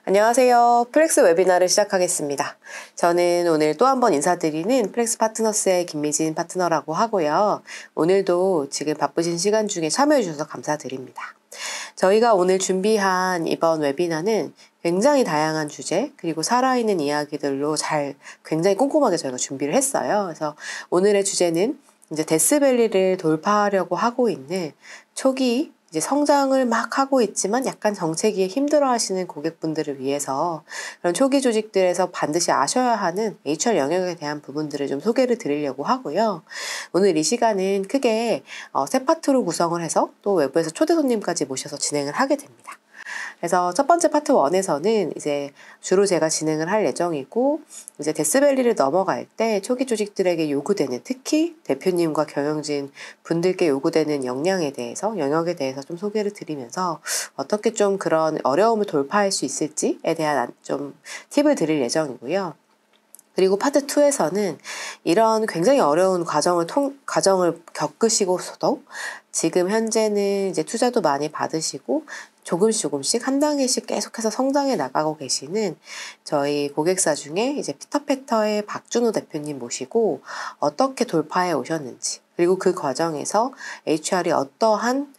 안녕하세요. 플렉스 웨비나를 시작하겠습니다. 저는 오늘 또 한 번 인사드리는 플렉스 파트너스의 김미진 파트너라고 하고요. 오늘도 지금 바쁘신 시간 중에 참여해 주셔서 감사드립니다. 저희가 오늘 준비한 이번 웨비나는 굉장히 다양한 주제 그리고 살아있는 이야기들로 굉장히 꼼꼼하게 저희가 준비를 했어요. 그래서 오늘의 주제는 이제 데스밸리를 돌파하려고 하고 있는 초기 이제 성장을 막 하고 있지만 약간 정체기에 힘들어 하시는 고객분들을 위해서 그런 초기 조직들에서 반드시 아셔야 하는 HR 영역에 대한 부분들을 좀 소개를 드리려고 하고요. 오늘 이 시간은 크게 세 파트로 구성을 해서 또 외부에서 초대 손님까지 모셔서 진행을 하게 됩니다. 그래서 첫 번째 파트 1에서는 이제 주로 제가 진행을 할 예정이고, 이제 데스밸리를 넘어갈 때 초기 조직들에게 요구되는, 특히 대표님과 경영진 분들께 요구되는 역량에 대해서, 영역에 대해서 좀 소개를 드리면서 어떻게 좀 그런 어려움을 돌파할 수 있을지에 대한 좀 팁을 드릴 예정이고요. 그리고 파트 2에서는 이런 굉장히 어려운 과정을 겪으시고서도 지금 현재는 이제 투자도 많이 받으시고 조금씩 한 단계씩 계속해서 성장해 나가고 계시는 저희 고객사 중에 이제 피터패터의 박준호 대표님 모시고 어떻게 돌파해 오셨는지, 그리고 그 과정에서 HR이 어떠한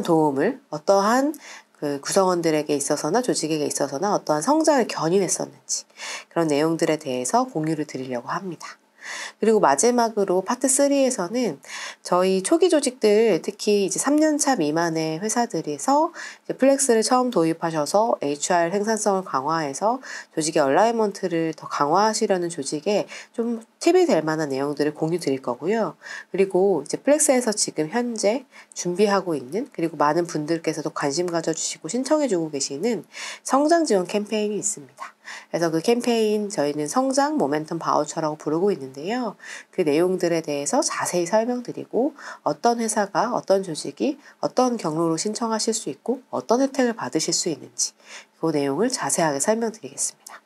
도움을, 어떠한 그 구성원들에게 있어서나 조직에게 있어서나 어떠한 성장을 견인했었는지, 그런 내용들에 대해서 공유를 드리려고 합니다. 그리고 마지막으로 파트 3에서는 저희 초기 조직들, 특히 이제 3년차 미만의 회사들에서 이제 플렉스를 처음 도입하셔서 HR 생산성을 강화해서 조직의 얼라이먼트를 더 강화하시려는 조직에 좀 팁이 될 만한 내용들을 공유 드릴 거고요. 그리고 이제 플렉스에서 지금 현재 준비하고 있는, 그리고 많은 분들께서도 관심 가져주시고 신청해주고 계시는 성장 지원 캠페인이 있습니다. 그래서 그 캠페인 저희는 성장 모멘텀 바우처라고 부르고 있는데요. 그 내용들에 대해서 자세히 설명드리고 어떤 회사가, 어떤 조직이 어떤 경로로 신청하실 수 있고 어떤 혜택을 받으실 수 있는지 그 내용을 자세하게 설명드리겠습니다.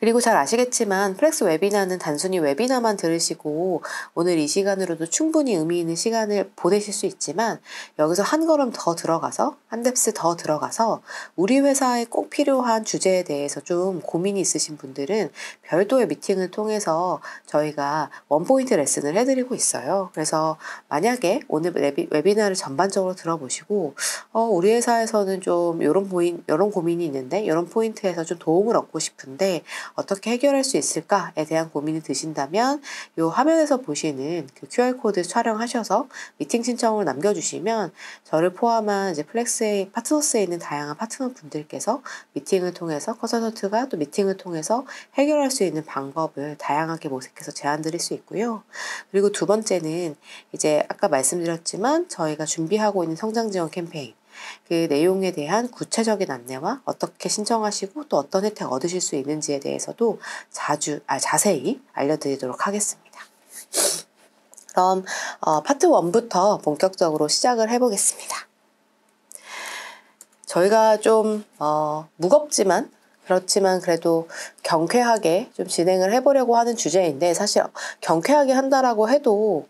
그리고 잘 아시겠지만 플렉스 웨비나는 단순히 웨비나만 들으시고 오늘 이 시간으로도 충분히 의미 있는 시간을 보내실 수 있지만, 여기서 한 걸음 더 들어가서, 한 뎁스 더 들어가서 우리 회사에 꼭 필요한 주제에 대해서 좀 고민이 있으신 분들은 별도의 미팅을 통해서 저희가 원포인트 레슨을 해드리고 있어요. 그래서 만약에 오늘 웨비나를 전반적으로 들어보시고 우리 회사에서는 좀 이런 고민이 있는데 이런 포인트에서 좀 도움을 얻고 싶은데 어떻게 해결할 수 있을까에 대한 고민이 드신다면 이 화면에서 보시는 그 QR코드 촬영하셔서 미팅 신청을 남겨주시면 저를 포함한 이제 플렉스의 파트너스에 있는 다양한 파트너 분들께서 미팅을 통해서, 컨설턴트가 또 미팅을 통해서 해결할 수 있는 방법을 다양하게 모색해서 제안 드릴 수 있고요. 그리고 두 번째는 이제 아까 말씀드렸지만 저희가 준비하고 있는 성장 지원 캠페인, 그 내용에 대한 구체적인 안내와 어떻게 신청하시고 또 어떤 혜택 얻으실 수 있는지에 대해서도 자세히 알려드리도록 하겠습니다. 그럼 파트 1부터 본격적으로 시작을 해보겠습니다. 저희가 좀 무겁지만 그렇지만 그래도 경쾌하게 좀 진행을 해보려고 하는 주제인데, 사실 경쾌하게 한다라고 해도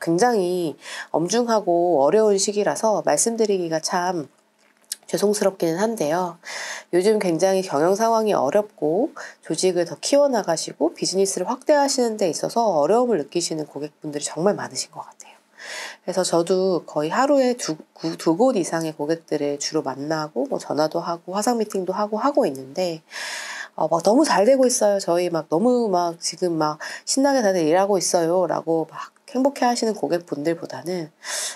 굉장히 엄중하고 어려운 시기라서 말씀드리기가 참 죄송스럽기는 한데요. 요즘 굉장히 경영 상황이 어렵고 조직을 더 키워나가시고 비즈니스를 확대하시는 데 있어서 어려움을 느끼시는 고객분들이 정말 많으신 것 같아요. 그래서 저도 거의 하루에 두 곳 이상의 고객들을 주로 만나고 전화도 하고 화상 미팅도 하고 있는데 막 너무 잘 되고 있어요. 저희 너무 지금 신나게 다들 일하고 있어요. 라고 행복해 하시는 고객분들보다는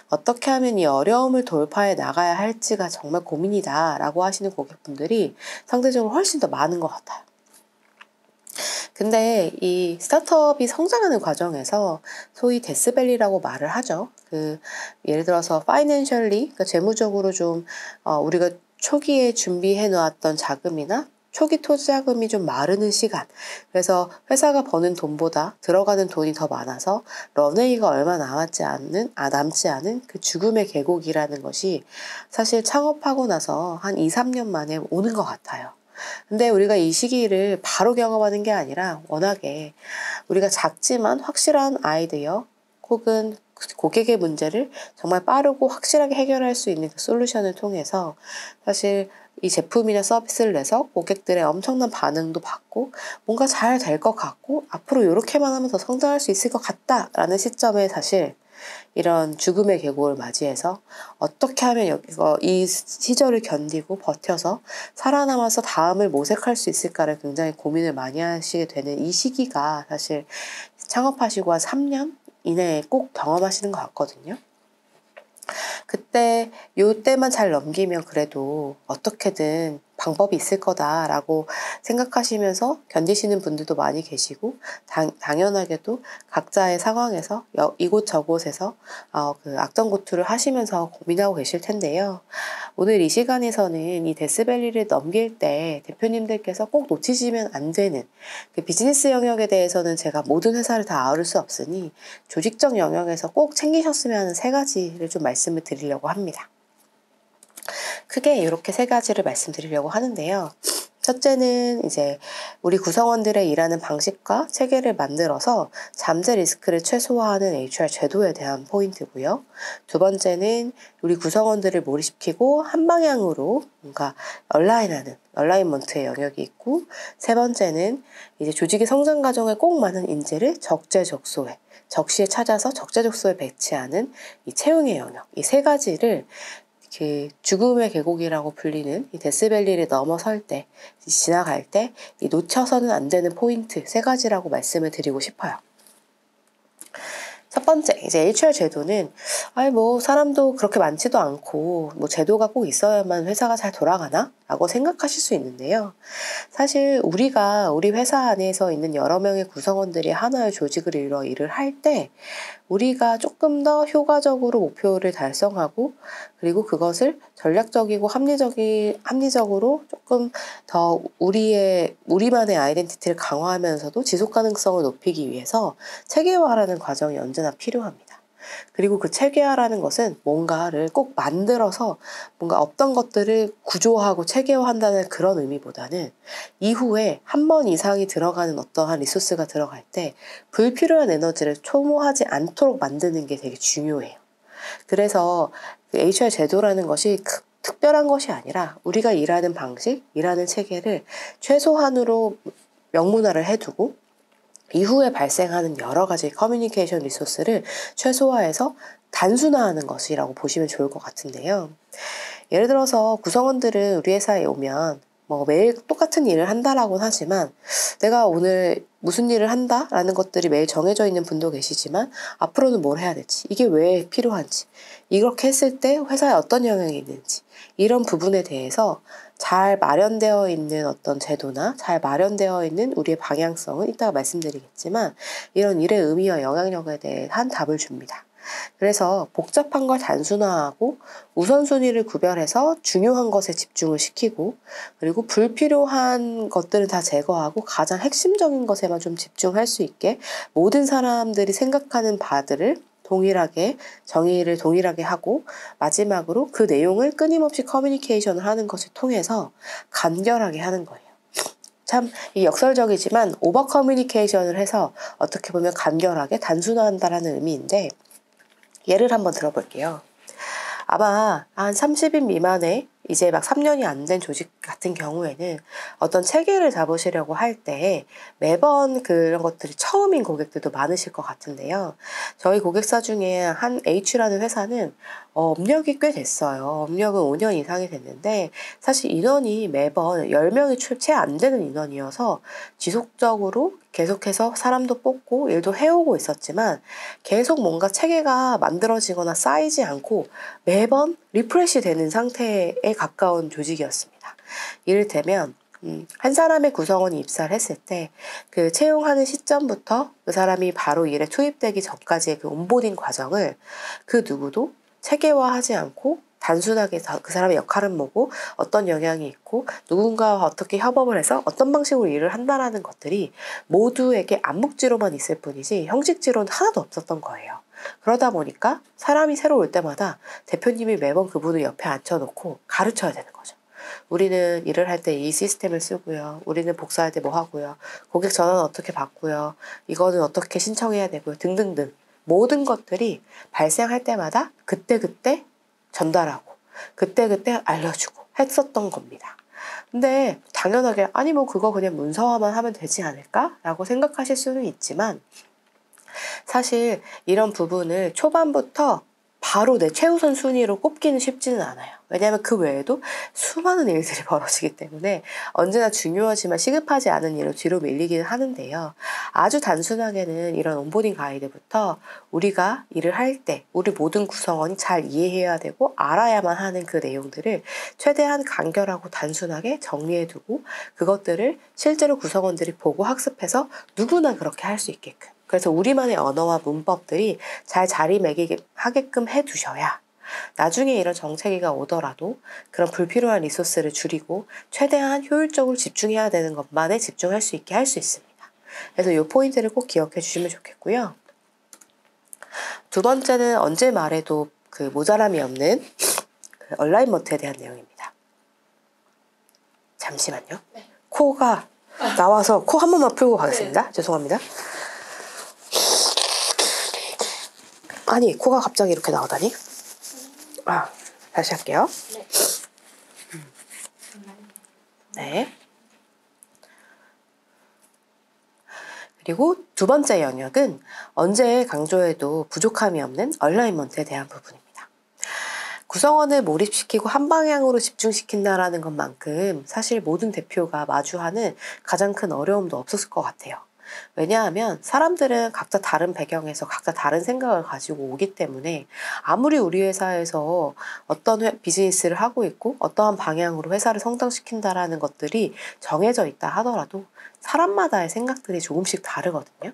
어떻게 하면 이 어려움을 돌파해 나가야 할지가 정말 고민이다 라고 하시는 고객분들이 상대적으로 훨씬 더 많은 것 같아요. 근데 이 스타트업이 성장하는 과정에서 소위 데스밸리라고 말을 하죠. 예를 들어서 파이낸셜리, 그러니까 재무적으로 좀 우리가 초기에 준비해 놓았던 자금이나 초기 투자금이 좀 마르는 시간, 그래서 회사가 버는 돈보다 들어가는 돈이 더 많아서 런웨이가 얼마 남지 않은 그 죽음의 계곡이라는 것이 사실 창업하고 나서 한 2-3년 만에 오는 것 같아요. 근데 우리가 이 시기를 바로 경험하는 게 아니라 워낙에 우리가 작지만 확실한 아이디어 혹은 고객의 문제를 정말 빠르고 확실하게 해결할 수 있는 그 솔루션을 통해서 사실 이 제품이나 서비스를 내서 고객들의 엄청난 반응도 받고 뭔가 잘 될 것 같고 앞으로 이렇게만 하면 더 성장할 수 있을 것 같다라는 시점에 사실 이런 죽음의 계곡을 맞이해서 어떻게 하면 여기서 이 시절을 견디고 버텨서 살아남아서 다음을 모색할 수 있을까를 굉장히 고민을 많이 하시게 되는 이 시기가 사실 창업하시고 한 3년 이내에 꼭 경험하시는 것 같거든요. 그때 요때만 잘 넘기면 그래도 어떻게든 방법이 있을 거다라고 생각하시면서 견디시는 분들도 많이 계시고 당연하게도 각자의 상황에서 이곳저곳에서 그 악전고투를 하시면서 고민하고 계실 텐데요. 오늘 이 시간에서는 이 데스밸리를 넘길 때 대표님들께서 꼭 놓치시면 안 되는 그 비즈니스 영역에 대해서는 제가 모든 회사를 다 아우를 수 없으니 조직적 영역에서 꼭 챙기셨으면 하는 3가지를 좀 말씀을 드리려고 합니다. 크게 이렇게 3가지를 말씀드리려고 하는데요. 첫째는 이제 우리 구성원들의 일하는 방식과 체계를 만들어서 잠재 리스크를 최소화하는 HR 제도에 대한 포인트고요. 2번째는 우리 구성원들을 몰입시키고 한 방향으로 뭔가 얼라인먼트의 영역이 있고, 3번째는 이제 조직의 성장 과정에 꼭 맞는 인재를 적재적소에 적시에 찾아서 적재적소에 배치하는 이 채용의 영역, 이 3가지를 그 죽음의 계곡이라고 불리는 이 데스밸리를 넘어설 때, 지나갈 때 이 놓쳐서는 안 되는 포인트 3가지라고 말씀을 드리고 싶어요. 첫 번째, 이제 HR 제도는 사람도 그렇게 많지도 않고 제도가 꼭 있어야만 회사가 잘 돌아가나? 라고 생각하실 수 있는데요. 사실 우리 회사 안에서 있는 여러 명의 구성원들이 하나의 조직을 이뤄 일을 할 때 우리가 조금 더 효과적으로 목표를 달성하고, 그리고 그것을 전략적이고 합리적으로 조금 더 우리만의 아이덴티티를 강화하면서도 지속 가능성을 높이기 위해서 체계화라는 과정이 언제나 필요합니다. 그리고 그 체계화라는 것은 뭔가를 꼭 만들어서 뭔가 없던 것들을 구조화하고 체계화한다는 그런 의미보다는 이후에 한 번 이상이 들어가는 어떠한 리소스가 들어갈 때 불필요한 에너지를 소모하지 않도록 만드는 게 되게 중요해요. 그래서 그 HR 제도라는 것이 특별한 것이 아니라 우리가 일하는 방식, 일하는 체계를 최소한으로 명문화를 해두고 이후에 발생하는 여러 가지 커뮤니케이션 리소스를 최소화해서 단순화하는 것이라고 보시면 좋을 것 같은데요. 예를 들어서 구성원들은 우리 회사에 오면 매일 똑같은 일을 한다라고는 하지만 내가 오늘 무슨 일을 한다라는 것들이 매일 정해져 있는 분도 계시지만 앞으로는 뭘 해야 될지, 이게 왜 필요한지, 이렇게 했을 때 회사에 어떤 영향이 있는지, 이런 부분에 대해서 잘 마련되어 있는 어떤 제도나 잘 마련되어 있는 우리의 방향성은 이따가 말씀드리겠지만 이런 일의 의미와 영향력에 대한 답을 줍니다. 그래서 복잡한 걸 단순화하고 우선순위를 구별해서 중요한 것에 집중을 시키고, 그리고 불필요한 것들은 다 제거하고 가장 핵심적인 것에만 좀 집중할 수 있게 모든 사람들이 생각하는 바들을 정의를 동일하게 하고, 마지막으로 그 내용을 끊임없이 커뮤니케이션을 하는 것을 통해서 간결하게 하는 거예요. 참 역설적이지만 오버 커뮤니케이션을 해서 어떻게 보면 간결하게 단순화한다라는 의미인데, 예를 한번 들어볼게요. 아마 한 30인 미만의 이제 막 3년이 안 된 조직 같은 경우에는 어떤 체계를 잡으시려고 할 때 매번 그런 것들이 처음인 고객들도 많으실 것 같은데요. 저희 고객사 중에 한 H라는 회사는 업력이 꽤 됐어요. 업력은 5년 이상이 됐는데 사실 인원이 매번 10명이 채 안 되는 인원이어서 지속적으로 계속해서 사람도 뽑고 일도 해오고 있었지만 계속 뭔가 체계가 만들어지거나 쌓이지 않고 매번 리프레시 되는 상태에 가까운 조직이었습니다. 이를테면 한 사람의 구성원이 입사를 했을 때 그 채용하는 시점부터 그 사람이 바로 일에 투입되기 전까지의 그 온보딩 과정을 그 누구도 체계화하지 않고 단순하게 그 사람의 역할은 뭐고 어떤 영향이 있고 누군가와 어떻게 협업을 해서 어떤 방식으로 일을 한다라는 것들이 모두에게 암묵지로만 있을 뿐이지 형식지로는 하나도 없었던 거예요. 그러다 보니까 사람이 새로 올 때마다 대표님이 매번 그분을 옆에 앉혀놓고 가르쳐야 되는 거죠. 우리는 일을 할 때 이 시스템을 쓰고요. 우리는 복사할 때 뭐 하고요. 고객 전화는 어떻게 받고요. 이거는 어떻게 신청해야 되고요. 등등등. 모든 것들이 발생할 때마다 그때그때 전달하고 그때그때 알려주고 했었던 겁니다. 근데 당연하게 아니 뭐 그거 그냥 문서화만 하면 되지 않을까? 라고 생각하실 수는 있지만 사실 이런 부분을 초반부터 바로 내 최우선 순위로 꼽기는 쉽지는 않아요. 왜냐하면 그 외에도 수많은 일들이 벌어지기 때문에 언제나 중요하지만 시급하지 않은 일로 뒤로 밀리기는 하는데요. 아주 단순하게는 이런 온보딩 가이드부터 우리가 일을 할 때 우리 모든 구성원이 잘 이해해야 되고 알아야만 하는 그 내용들을 최대한 간결하고 단순하게 정리해두고 그것들을 실제로 구성원들이 보고 학습해서 누구나 그렇게 할 수 있게끔, 그래서 우리만의 언어와 문법들이 잘 자리매김하게끔 해두셔야 나중에 이런 정체기가 오더라도 그런 불필요한 리소스를 줄이고 최대한 효율적으로 집중해야 되는 것만에 집중할 수 있게 할 수 있습니다. 그래서 이 포인트를 꼭 기억해 주시면 좋겠고요. 두 번째는 언제 말해도 그 모자람이 없는 그 얼라이먼트에 대한 내용입니다. 잠시만요. 코가 나와서 코 한 번만 풀고 가겠습니다. 죄송합니다. 아니 코가 갑자기 이렇게 나오다니? 다시 할게요. 네. 그리고 두 번째 영역은 언제 강조해도 부족함이 없는 얼라이먼트에 대한 부분입니다. 구성원을 몰입시키고 한 방향으로 집중시킨다라는 것만큼 사실 모든 대표가 마주하는 가장 큰 어려움도 없었을 것 같아요. 왜냐하면 사람들은 각자 다른 배경에서 각자 다른 생각을 가지고 오기 때문에 아무리 우리 회사에서 어떤 비즈니스를 하고 있고 어떠한 방향으로 회사를 성장시킨다라는 것들이 정해져 있다 하더라도 사람마다의 생각들이 조금씩 다르거든요.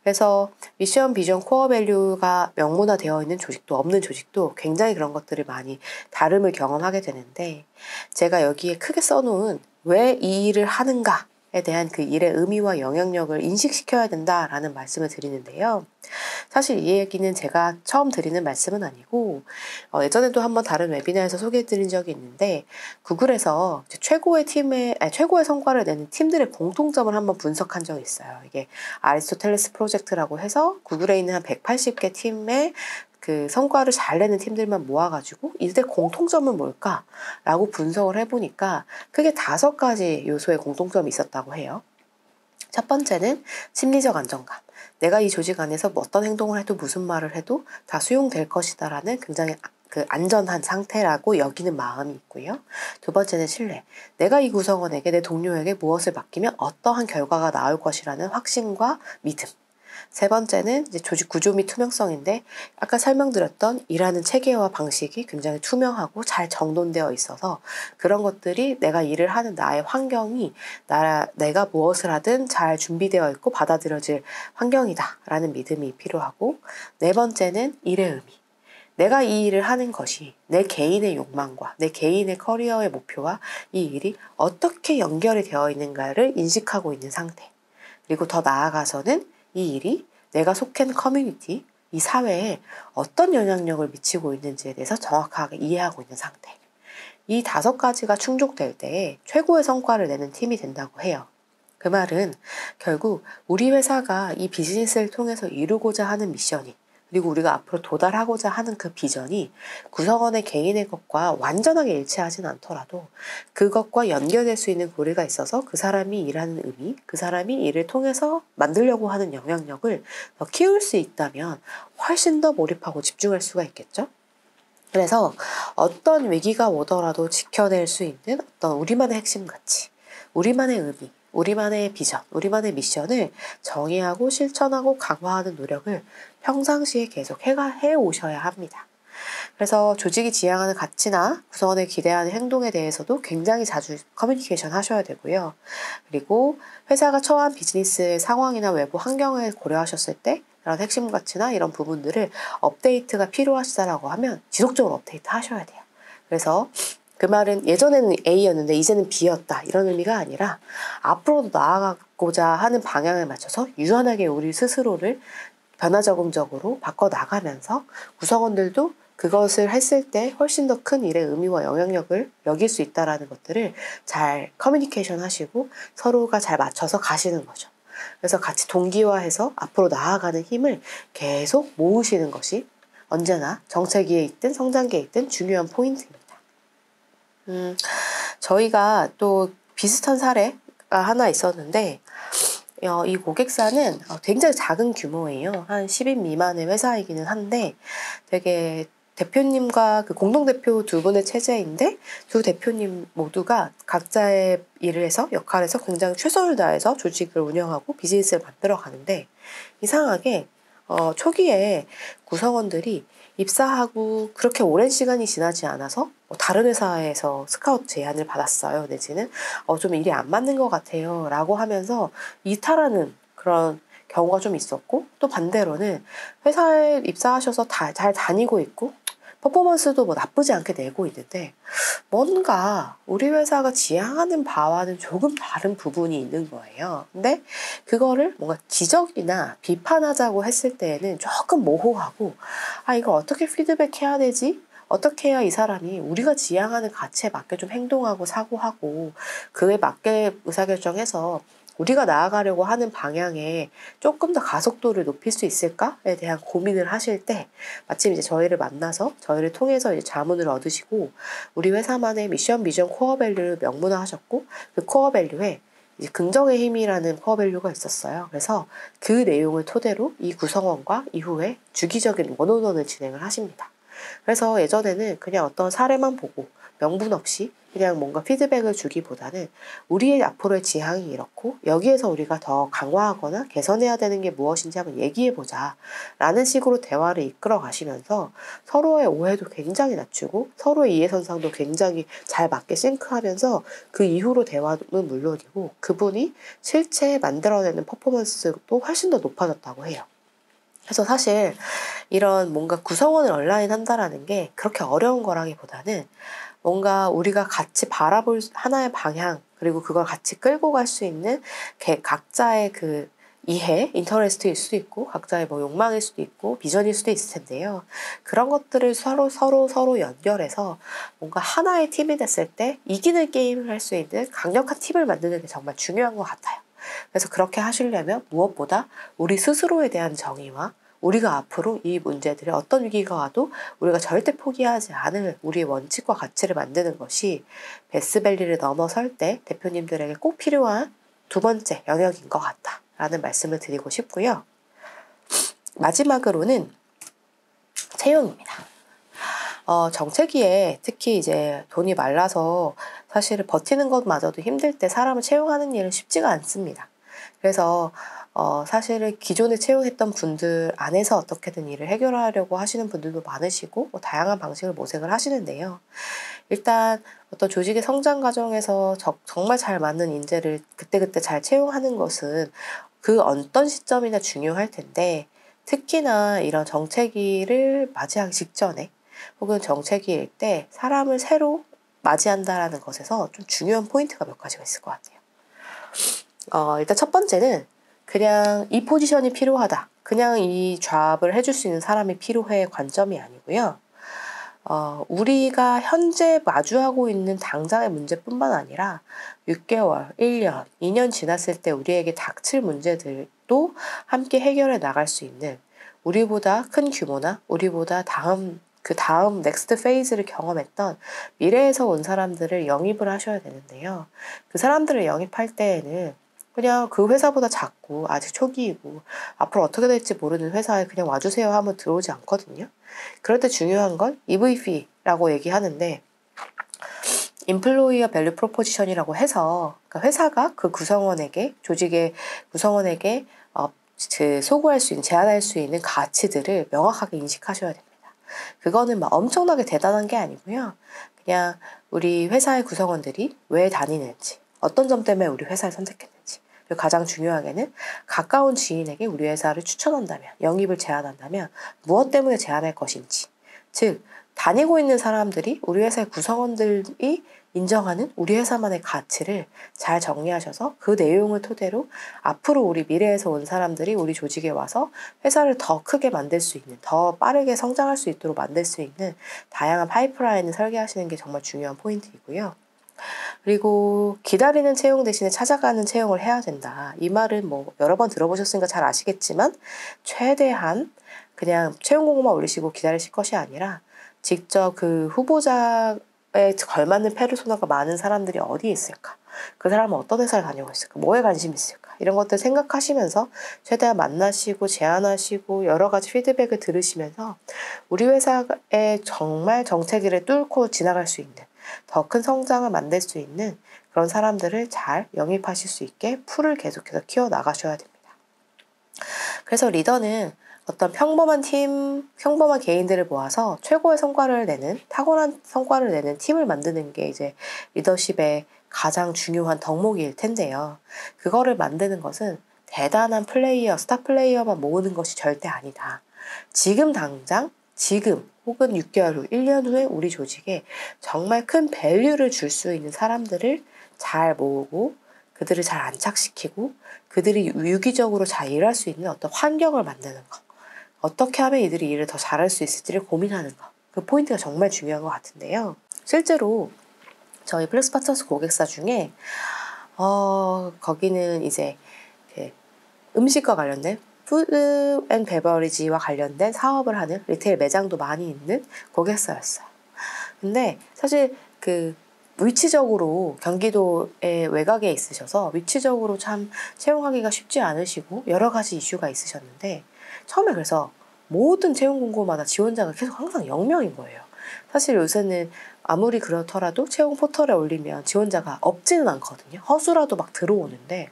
그래서 미션, 비전, 코어 밸류가 명문화되어 있는 조직도 없는 조직도 굉장히 그런 것들을 많이 다름을 경험하게 되는데, 제가 여기에 크게 써놓은 왜 이 일을 하는가 에 대한 그 일의 의미와 영향력을 인식시켜야 된다라는 말씀을 드리는데요. 사실 이 얘기는 제가 처음 드리는 말씀은 아니고 예전에도 한번 다른 웨비나에서 소개해드린 적이 있는데, 구글에서 최고의 최고의 성과를 내는 팀들의 공통점을 한번 분석한 적이 있어요. 이게 아리스토텔레스 프로젝트라고 해서 구글에 있는 한 180개 팀의 그 성과를 잘 내는 팀들만 모아가지고 이들 공통점은 뭘까라고 분석을 해보니까 크게 5가지 요소의 공통점이 있었다고 해요. 첫 번째는 심리적 안정감. 내가 이 조직 안에서 어떤 행동을 해도 무슨 말을 해도 다 수용될 것이다라는 굉장히 그 안전한 상태라고 여기는 마음이 있고요. 두 번째는 신뢰. 내가 이 구성원에게, 내 동료에게 무엇을 맡기면 어떠한 결과가 나올 것이라는 확신과 믿음. 세 번째는 이제 조직 구조 및 투명성인데, 아까 설명드렸던 일하는 체계와 방식이 굉장히 투명하고 잘 정돈되어 있어서 그런 것들이 내가 일을 하는 나의 환경이 내가 무엇을 하든 잘 준비되어 있고 받아들여질 환경이다라는 믿음이 필요하고, 네 번째는 일의 의미. 내가 이 일을 하는 것이 내 개인의 욕망과 내 개인의 커리어의 목표와 이 일이 어떻게 연결이 되어 있는가를 인식하고 있는 상태. 그리고 더 나아가서는 이 일이 내가 속한 커뮤니티, 이 사회에 어떤 영향력을 미치고 있는지에 대해서 정확하게 이해하고 있는 상태. 이 5가지가 충족될 때 최고의 성과를 내는 팀이 된다고 해요. 그 말은 결국 우리 회사가 이 비즈니스를 통해서 이루고자 하는 미션이, 그리고 우리가 앞으로 도달하고자 하는 그 비전이 구성원의 개인의 것과 완전하게 일치하진 않더라도 그것과 연결될 수 있는 고리가 있어서 그 사람이 일하는 의미, 그 사람이 일을 통해서 만들려고 하는 영향력을 더 키울 수 있다면 훨씬 더 몰입하고 집중할 수가 있겠죠? 그래서 어떤 위기가 오더라도 지켜낼 수 있는 어떤 우리만의 핵심 가치, 우리만의 의미, 우리만의 비전, 우리만의 미션을 정의하고 실천하고 강화하는 노력을 평상시에 계속 해오셔야 합니다. 그래서 조직이 지향하는 가치나 구성원의 기대하는 행동에 대해서도 굉장히 자주 커뮤니케이션 하셔야 되고요. 그리고 회사가 처한 비즈니스의 상황이나 외부 환경을 고려하셨을 때 그런 핵심 가치나 이런 부분들을 업데이트가 필요하시다라고 하면 지속적으로 업데이트 하셔야 돼요. 그래서 그 말은 예전에는 A였는데 이제는 B였다, 이런 의미가 아니라 앞으로도 나아가고자 하는 방향에 맞춰서 유연하게 우리 스스로를 변화 적응적으로 바꿔나가면서 구성원들도 그것을 했을 때 훨씬 더 큰 일의 의미와 영향력을 여길 수 있다는 것들을 잘 커뮤니케이션 하시고 서로가 잘 맞춰서 가시는 거죠. 그래서 같이 동기화해서 앞으로 나아가는 힘을 계속 모으시는 것이 언제나 정체기에 있든 성장기에 있든 중요한 포인트입니다. 저희가 또 비슷한 사례가 하나 있었는데 이 고객사는 굉장히 작은 규모예요. 한 10인 미만의 회사이기는 한데 되게 대표님과 그 공동대표 두 분의 체제인데 두 대표님 모두가 각자의 일을 해서 역할에서 굉장히 최선을 다해서 조직을 운영하고 비즈니스를 만들어 가는데 이상하게 초기에 구성원들이 입사하고 그렇게 오랜 시간이 지나지 않아서 다른 회사에서 스카우트 제안을 받았어요. 내지는 좀 일이 안 맞는 것 같아요 라고 하면서 이탈하는 그런 경우가 좀 있었고, 또 반대로는 회사에 입사하셔서 잘 다니고 있고 퍼포먼스도 뭐 나쁘지 않게 내고 있는데 뭔가 우리 회사가 지향하는 바와는 조금 다른 부분이 있는 거예요. 근데 그거를 뭔가 지적이나 비판하자고 했을 때에는 조금 모호하고 이걸 어떻게 피드백해야 되지? 어떻게 해야 이 사람이 우리가 지향하는 가치에 맞게 좀 행동하고 사고하고 그에 맞게 의사결정해서 우리가 나아가려고 하는 방향에 조금 더 가속도를 높일 수 있을까에 대한 고민을 하실 때 마침 이제 저희를 만나서 저희를 통해서 이제 자문을 얻으시고 우리 회사만의 미션, 비전, 코어 밸류를 명문화하셨고 그 코어 밸류에 이제 긍정의 힘이라는 코어 밸류가 있었어요. 그래서 그 내용을 토대로 이 구성원과 이후에 주기적인 원온원을 진행을 하십니다. 그래서 예전에는 그냥 어떤 사례만 보고 명분 없이 그냥 뭔가 피드백을 주기보다는 우리의 앞으로의 지향이 이렇고 여기에서 우리가 더 강화하거나 개선해야 되는 게 무엇인지 한번 얘기해보자 라는 식으로 대화를 이끌어 가시면서 서로의 오해도 굉장히 낮추고 서로의 이해선상도 굉장히 잘 맞게 싱크하면서 그 이후로 대화는 물론이고 그분이 실제 만들어내는 퍼포먼스도 훨씬 더 높아졌다고 해요. 그래서 사실 이런 뭔가 구성원을 얼라인 한다라는 게 그렇게 어려운 거라기보다는 뭔가 우리가 같이 바라볼 하나의 방향 그리고 그걸 같이 끌고 갈 수 있는 각자의 그 이해, 인터레스트일 수도 있고 각자의 뭐 욕망일 수도 있고 비전일 수도 있을 텐데요. 그런 것들을 서로 연결해서 뭔가 하나의 팀이 됐을 때 이기는 게임을 할 수 있는 강력한 팀을 만드는 게 정말 중요한 것 같아요. 그래서 그렇게 하시려면 무엇보다 우리 스스로에 대한 정의와 우리가 앞으로 이 문제들을 어떤 위기가 와도 우리가 절대 포기하지 않을 우리의 원칙과 가치를 만드는 것이 베스밸리를 넘어설 때 대표님들에게 꼭 필요한 두 번째 영역인 것 같다라는 말씀을 드리고 싶고요. 마지막으로는 채용입니다. 정체기에 특히 이제 돈이 말라서 사실 버티는 것마저도 힘들 때 사람을 채용하는 일은 쉽지가 않습니다. 그래서 사실은 기존에 채용했던 분들 안에서 어떻게든 일을 해결하려고 하시는 분들도 많으시고 다양한 방식을 모색을 하시는데요. 일단 어떤 조직의 성장 과정에서 정말 잘 맞는 인재를 그때그때 잘 채용하는 것은 그 어떤 시점이나 중요할 텐데 특히나 이런 정체기를 맞이하기 직전에 혹은 정체기일 때 사람을 새로 맞이한다라는 것에서 좀 중요한 포인트가 몇 가지가 있을 것 같아요. 일단 첫 번째는 그냥 이 포지션이 필요하다. 그냥 이 잡을 해줄 수 있는 사람이 필요해 관점이 아니고요. 우리가 현재 마주하고 있는 당장의 문제뿐만 아니라 6개월, 1년, 2년 지났을 때 우리에게 닥칠 문제들도 함께 해결해 나갈 수 있는 우리보다 큰 규모나 우리보다 다음 넥스트 페이즈를 경험했던 미래에서 온 사람들을 영입을 하셔야 되는데요. 그 사람들을 영입할 때에는 그냥 그 회사보다 작고 아직 초기이고 앞으로 어떻게 될지 모르는 회사에 그냥 와주세요 하면 들어오지 않거든요. 그럴 때 중요한 건 EVP라고 얘기하는데 Employer Value Proposition이라고 해서 그러니까 회사가 그 구성원에게 조직의 구성원에게 소구할 수 있는 제안할 수 있는 가치들을 명확하게 인식하셔야 됩니다. 그거는 막 엄청나게 대단한 게 아니고요. 그냥 우리 회사의 구성원들이 왜 다니는지 어떤 점 때문에 우리 회사를 선택했는지 그리고 가장 중요하게는 가까운 지인에게 우리 회사를 추천한다면 영입을 제안한다면 무엇 때문에 제안할 것인지 즉 다니고 있는 사람들이 우리 회사의 구성원들이 인정하는 우리 회사만의 가치를 잘 정리하셔서 그 내용을 토대로 앞으로 우리 미래에서 온 사람들이 우리 조직에 와서 회사를 더 크게 만들 수 있는 더 빠르게 성장할 수 있도록 만들 수 있는 다양한 파이프라인을 설계하시는 게 정말 중요한 포인트이고요. 그리고 기다리는 채용 대신에 찾아가는 채용을 해야 된다. 이 말은 뭐 여러 번 들어보셨으니까 잘 아시겠지만 최대한 그냥 채용 공고만 올리시고 기다리실 것이 아니라 직접 그 후보자에 걸맞는 페르소나가 많은 사람들이 어디에 있을까? 그 사람은 어떤 회사를 다니고 있을까? 뭐에 관심이 있을까? 이런 것들 생각하시면서 최대한 만나시고 제안하시고 여러 가지 피드백을 들으시면서 우리 회사의 정말 정체기를 뚫고 지나갈 수 있는 더 큰 성장을 만들 수 있는 그런 사람들을 잘 영입하실 수 있게 풀을 계속해서 키워나가셔야 됩니다. 그래서 리더는 어떤 평범한 팀, 평범한 개인들을 모아서 최고의 성과를 내는, 타고난 성과를 내는 팀을 만드는 게 이제 리더십의 가장 중요한 덕목일 텐데요. 그거를 만드는 것은 대단한 플레이어, 스타 플레이어만 모으는 것이 절대 아니다. 지금 당장, 지금 혹은 6개월 후, 1년 후에 우리 조직에 정말 큰 밸류를 줄 수 있는 사람들을 잘 모으고 그들을 잘 안착시키고 그들이 유기적으로 잘 일할 수 있는 어떤 환경을 만드는 것. 어떻게 하면 이들이 일을 더 잘할 수 있을지를 고민하는 것. 그 포인트가 정말 중요한 것 같은데요. 실제로 저희 플렉스파트너스 고객사 중에 거기는 이제 음식과 관련된 푸드 앤 베버리지와 관련된 사업을 하는 리테일 매장도 많이 있는 고객사였어요. 근데 사실 그 위치적으로 경기도의 외곽에 있으셔서 위치적으로 참 채용하기가 쉽지 않으시고 여러 가지 이슈가 있으셨는데 처음에 그래서 모든 채용 공고마다 지원자가 계속 항상 0명인 거예요. 사실 요새는 아무리 그렇더라도 채용 포털에 올리면 지원자가 없지는 않거든요. 허수라도 막 들어오는데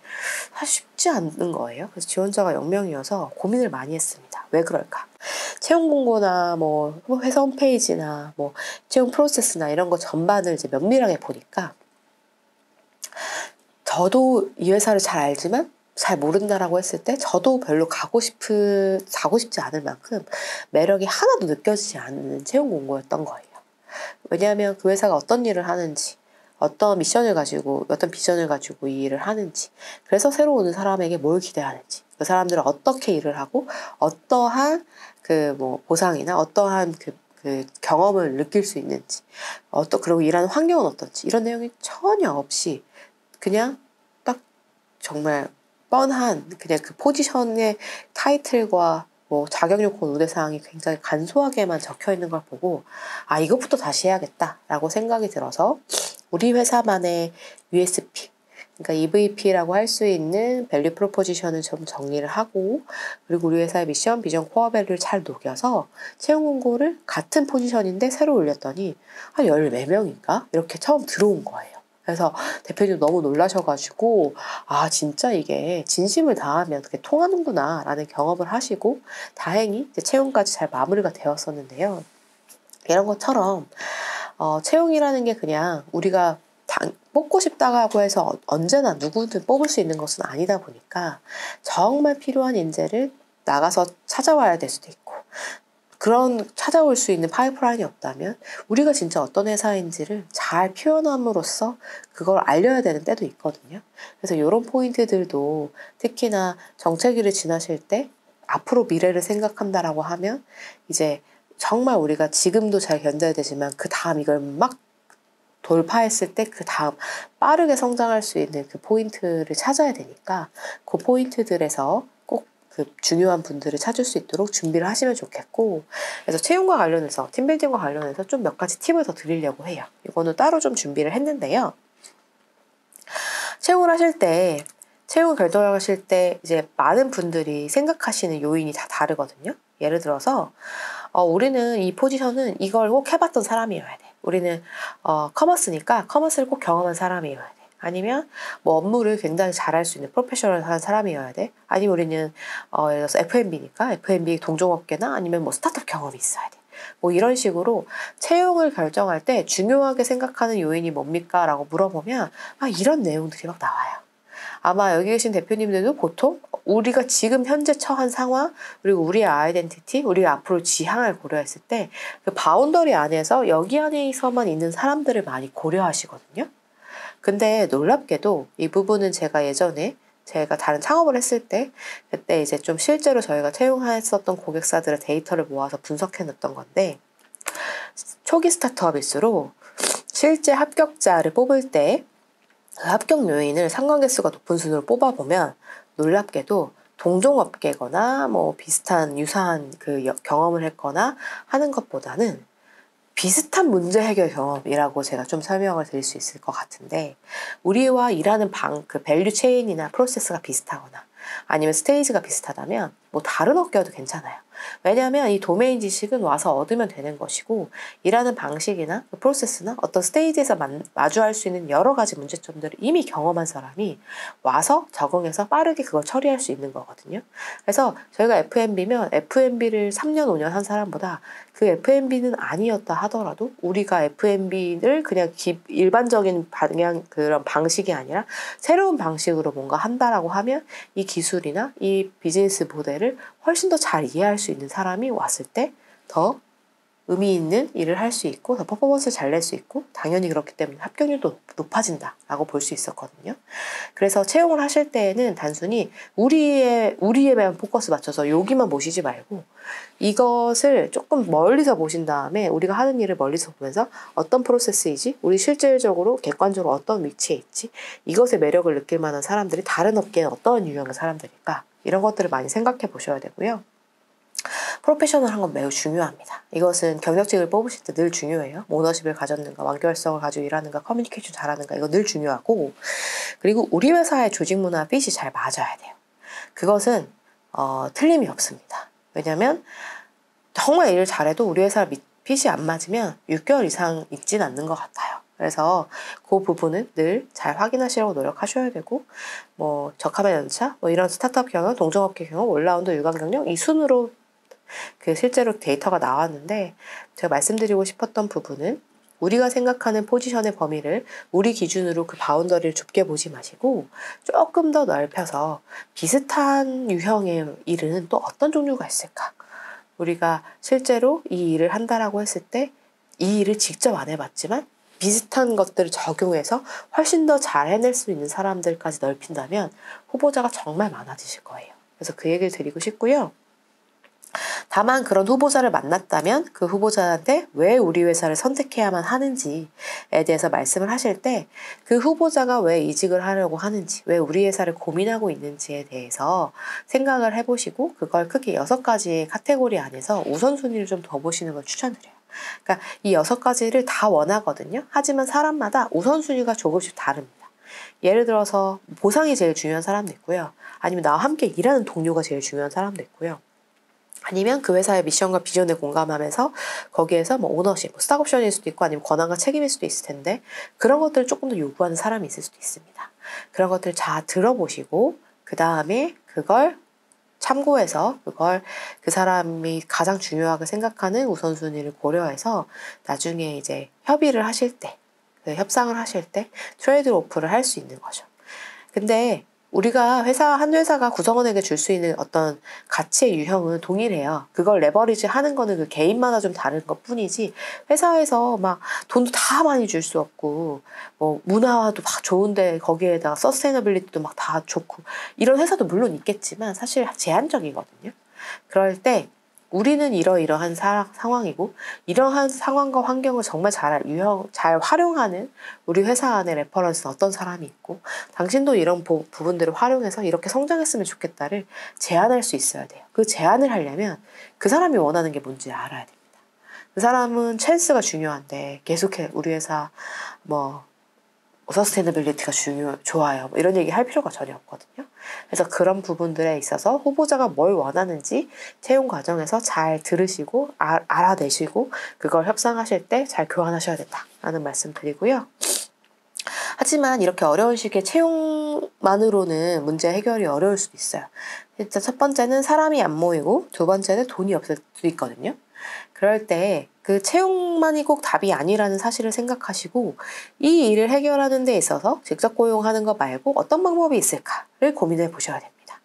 사실 쉽지 않은 거예요. 그래서 지원자가 0명이어서 고민을 많이 했습니다. 왜 그럴까? 채용 공고나 뭐 회사 홈페이지나 뭐 채용 프로세스나 이런 거 전반을 이제 면밀하게 보니까 저도 이 회사를 잘 알지만 잘 모른다라고 했을 때 저도 별로 가고 싶지 않을 만큼 매력이 하나도 느껴지지 않는 채용 공고였던 거예요. 왜냐하면 그 회사가 어떤 일을 하는지, 어떤 미션을 가지고, 어떤 비전을 가지고 이 일을 하는지, 그래서 새로 오는 사람에게 뭘 기대하는지, 그 사람들은 어떻게 일을 하고, 어떠한 그 뭐 보상이나 어떠한 그 경험을 느낄 수 있는지, 그리고 일하는 환경은 어떤지, 이런 내용이 전혀 없이 그냥 딱 정말 뻔한 그냥 그 포지션의 타이틀과 뭐 자격 요건 우대사항이 굉장히 간소하게만 적혀 있는 걸 보고 아 이것부터 다시 해야겠다라고 생각이 들어서 우리 회사만의 USP 그러니까 EVP라고 할 수 있는 밸류 프로포지션을 좀 정리를 하고 그리고 우리 회사의 미션, 비전, 코어 밸류를 잘 녹여서 채용 공고를 같은 포지션인데 새로 올렸더니 한 14명인가? 이렇게 처음 들어온 거예요. 그래서 대표님 너무 놀라셔가지고 아 진짜 이게 진심을 다하면 그게 통하는구나 라는 경험을 하시고 다행히 이제 채용까지 잘 마무리가 되었었는데요. 이런 것처럼 채용이라는 게 그냥 우리가 뽑고 싶다고 해서 언제나 누구든 뽑을 수 있는 것은 아니다 보니까 정말 필요한 인재를 나가서 찾아와야 될 수도 있고 그런 찾아올 수 있는 파이프라인이 없다면 우리가 진짜 어떤 회사인지를 잘 표현함으로써 그걸 알려야 되는 때도 있거든요. 그래서 이런 포인트들도 특히나 정체기를 지나실 때 앞으로 미래를 생각한다라고 하면 이제 정말 우리가 지금도 잘 견뎌야 되지만 그 다음 이걸 막 돌파했을 때 그 다음 빠르게 성장할 수 있는 그 포인트를 찾아야 되니까 그 포인트들에서 꼭 그 중요한 분들을 찾을 수 있도록 준비를 하시면 좋겠고 그래서 채용과 관련해서 팀빌딩과 관련해서 좀 몇 가지 팁을 더 드리려고 해요. 이거는 따로 좀 준비를 했는데요. 채용을 하실 때 채용 결정하실 때 이제 많은 분들이 생각하시는 요인이 다 다르거든요. 예를 들어서 우리는 이 포지션은 이걸 꼭 해봤던 사람이어야 돼. 우리는 커머스니까 커머스를 꼭 경험한 사람이어야 돼. 아니면 뭐 업무를 굉장히 잘할 수 있는 프로페셔널한 사람이어야 돼. 아니면 우리는 예를 들어서 F&B니까 F&B 동종업계나 아니면 뭐 스타트업 경험이 있어야 돼. 뭐 이런 식으로 채용을 결정할 때 중요하게 생각하는 요인이 뭡니까? 라고 물어보면 이런 내용들이 막 나와요. 아마 여기 계신 대표님들도 보통 우리가 지금 현재 처한 상황 그리고 우리의 아이덴티티, 우리가 앞으로 지향을 고려했을 때 그 바운더리 안에서 여기 안에서만 있는 사람들을 많이 고려하시거든요. 근데 놀랍게도 이 부분은 제가 예전에 제가 다른 창업을 했을 때 그때 이제 좀 실제로 저희가 채용했었던 고객사들의 데이터를 모아서 분석해 놨던 건데 초기 스타트업일수록 실제 합격자를 뽑을 때 그 합격 요인을 상관계수가 높은 순으로 뽑아보면 놀랍게도 동종업계거나 뭐 비슷한 유사한 그 경험을 했거나 하는 것보다는 비슷한 문제 해결 경험이라고 제가 좀 설명을 드릴 수 있을 것 같은데, 우리와 일하는 그 밸류 체인이나 프로세스가 비슷하거나 아니면 스테이지가 비슷하다면 뭐 다른 업계여도 괜찮아요. 왜냐하면 이 도메인 지식은 와서 얻으면 되는 것이고, 일하는 방식이나 그 프로세스나 어떤 스테이지에서 마주할 수 있는 여러 가지 문제점들을 이미 경험한 사람이 와서 적응해서 빠르게 그걸 처리할 수 있는 거거든요. 그래서 저희가 F&B면 F&B를 3년, 5년 한 사람보다 그 F&B는 아니었다 하더라도 우리가 F&B를 그냥 일반적인 그런 방식이 아니라 새로운 방식으로 뭔가 한다라고 하면 이 기술이나 이 비즈니스 모델을 훨씬 더 잘 이해할 수 있는 사람이 왔을 때 더 의미 있는 일을 할 수 있고 더 퍼포먼스를 잘 낼 수 있고, 당연히 그렇기 때문에 합격률도 높아진다라고 볼 수 있었거든요. 그래서 채용을 하실 때에는 단순히 우리에만 포커스 맞춰서 여기만 보시지 말고 이것을 조금 멀리서 보신 다음에 우리가 하는 일을 멀리서 보면서 어떤 프로세스이지, 우리 실질적으로 객관적으로 어떤 위치에 있지, 이것의 매력을 느낄 만한 사람들이 다른 업계에 어떤 유형의 사람들일까, 이런 것들을 많이 생각해 보셔야 되고요. 프로페셔널한 건 매우 중요합니다. 이것은 경력직을 뽑으실 때 늘 중요해요. 오너십을 가졌는가, 완결성을 가지고 일하는가, 커뮤니케이션 잘하는가, 이거 늘 중요하고, 그리고 우리 회사의 조직 문화 핏이 잘 맞아야 돼요. 그것은 틀림이 없습니다. 왜냐하면 정말 일을 잘해도 우리 회사 핏이 안 맞으면 6개월 이상 있진 않는 것 같아요. 그래서 그 부분은 늘 잘 확인하시려고 노력하셔야 되고, 뭐 적합한 연차, 뭐 이런 스타트업 경영, 동종업계 경영, 올라운드 유관 경영, 이 순으로 그 실제로 데이터가 나왔는데, 제가 말씀드리고 싶었던 부분은 우리가 생각하는 포지션의 범위를 우리 기준으로 그 바운더리를 좁게 보지 마시고 조금 더 넓혀서 비슷한 유형의 일은 또 어떤 종류가 있을까? 우리가 실제로 이 일을 한다라고 했을 때 이 일을 직접 안 해봤지만 비슷한 것들을 적용해서 훨씬 더 잘 해낼 수 있는 사람들까지 넓힌다면 후보자가 정말 많아지실 거예요. 그래서 그 얘기를 드리고 싶고요. 다만 그런 후보자를 만났다면 그 후보자한테 왜 우리 회사를 선택해야만 하는지에 대해서 말씀을 하실 때 그 후보자가 왜 이직을 하려고 하는지, 왜 우리 회사를 고민하고 있는지에 대해서 생각을 해보시고 그걸 크게 6가지 카테고리 안에서 우선순위를 좀 더 보시는 걸 추천드려요. 그러니까 이 6가지를 다 원하거든요. 하지만 사람마다 우선순위가 조금씩 다릅니다. 예를 들어서 보상이 제일 중요한 사람도 있고요. 아니면 나와 함께 일하는 동료가 제일 중요한 사람도 있고요. 아니면 그 회사의 미션과 비전에 공감하면서 거기에서 뭐 오너십, 스탁옵션일 수도 있고 아니면 권한과 책임일 수도 있을 텐데 그런 것들을 조금 더 요구하는 사람이 있을 수도 있습니다. 그런 것들 잘 들어보시고 그 다음에 그걸 참고해서 그걸 그 사람이 가장 중요하게 생각하는 우선순위를 고려해서 나중에 이제 협의를 하실 때, 협상을 하실 때 트레이드 오프를 할 수 있는 거죠. 근데 우리가 한 회사가 구성원에게 줄 수 있는 어떤 가치의 유형은 동일해요. 그걸 레버리지 하는 거는 그 개인마다 좀 다른 것 뿐이지, 회사에서 막 돈도 다 많이 줄 수 없고, 뭐 문화도 막 좋은데 거기에다가 서스테이너빌리티도 막 다 좋고, 이런 회사도 물론 있겠지만 사실 제한적이거든요. 그럴 때 우리는 이러이러한 상황이고 이러한 상황과 환경을 정말 잘 활용하는 우리 회사 안에 레퍼런스는 어떤 사람이 있고 당신도 이런 부분들을 활용해서 이렇게 성장했으면 좋겠다를 제안할 수 있어야 돼요. 그 제안을 하려면 그 사람이 원하는 게 뭔지 알아야 됩니다. 그 사람은 찬스가 중요한데 계속해 우리 회사 뭐 서스테이너빌리티가 좋아요. 뭐 이런 얘기 할 필요가 전혀 없거든요. 그래서 그런 부분들에 있어서 후보자가 뭘 원하는지 채용 과정에서 잘 들으시고 알아내시고 그걸 협상하실 때 잘 교환하셔야 된다라는 말씀 드리고요. 하지만 이렇게 어려운 시기에 채용만으로는 문제 해결이 어려울 수도 있어요. 일단 첫 번째는 사람이 안 모이고 두 번째는 돈이 없을 수도 있거든요. 그럴 때 그 채용만이 꼭 답이 아니라는 사실을 생각하시고 이 일을 해결하는 데 있어서 직접 고용하는 것 말고 어떤 방법이 있을까를 고민해 보셔야 됩니다.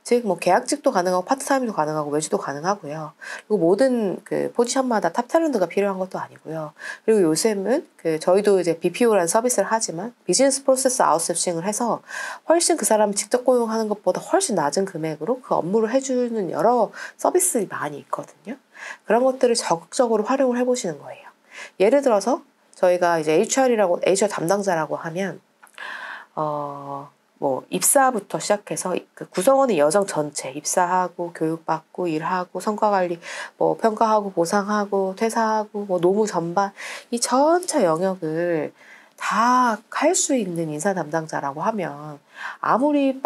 즉 뭐 계약직도 가능하고 파트타임도 가능하고 외주도 가능하고요. 그리고 모든 그 포지션마다 탑 탤런트가 필요한 것도 아니고요. 그리고 요즘은 저희도 이제 BPO라는 서비스를 하지만 비즈니스 프로세스 아웃소싱을 해서 훨씬 그 사람을 직접 고용하는 것보다 훨씬 낮은 금액으로 그 업무를 해주는 여러 서비스들이 많이 있거든요. 그런 것들을 적극적으로 활용을 해보시는 거예요. 예를 들어서 저희가 이제 HR 담당자라고 하면, 뭐, 입사부터 시작해서 그 구성원의 여정 전체, 입사하고, 교육받고, 일하고, 성과관리, 뭐, 평가하고, 보상하고, 퇴사하고, 뭐, 노무 전반, 이 전체 영역을 다 할 수 있는 인사 담당자라고 하면, 아무리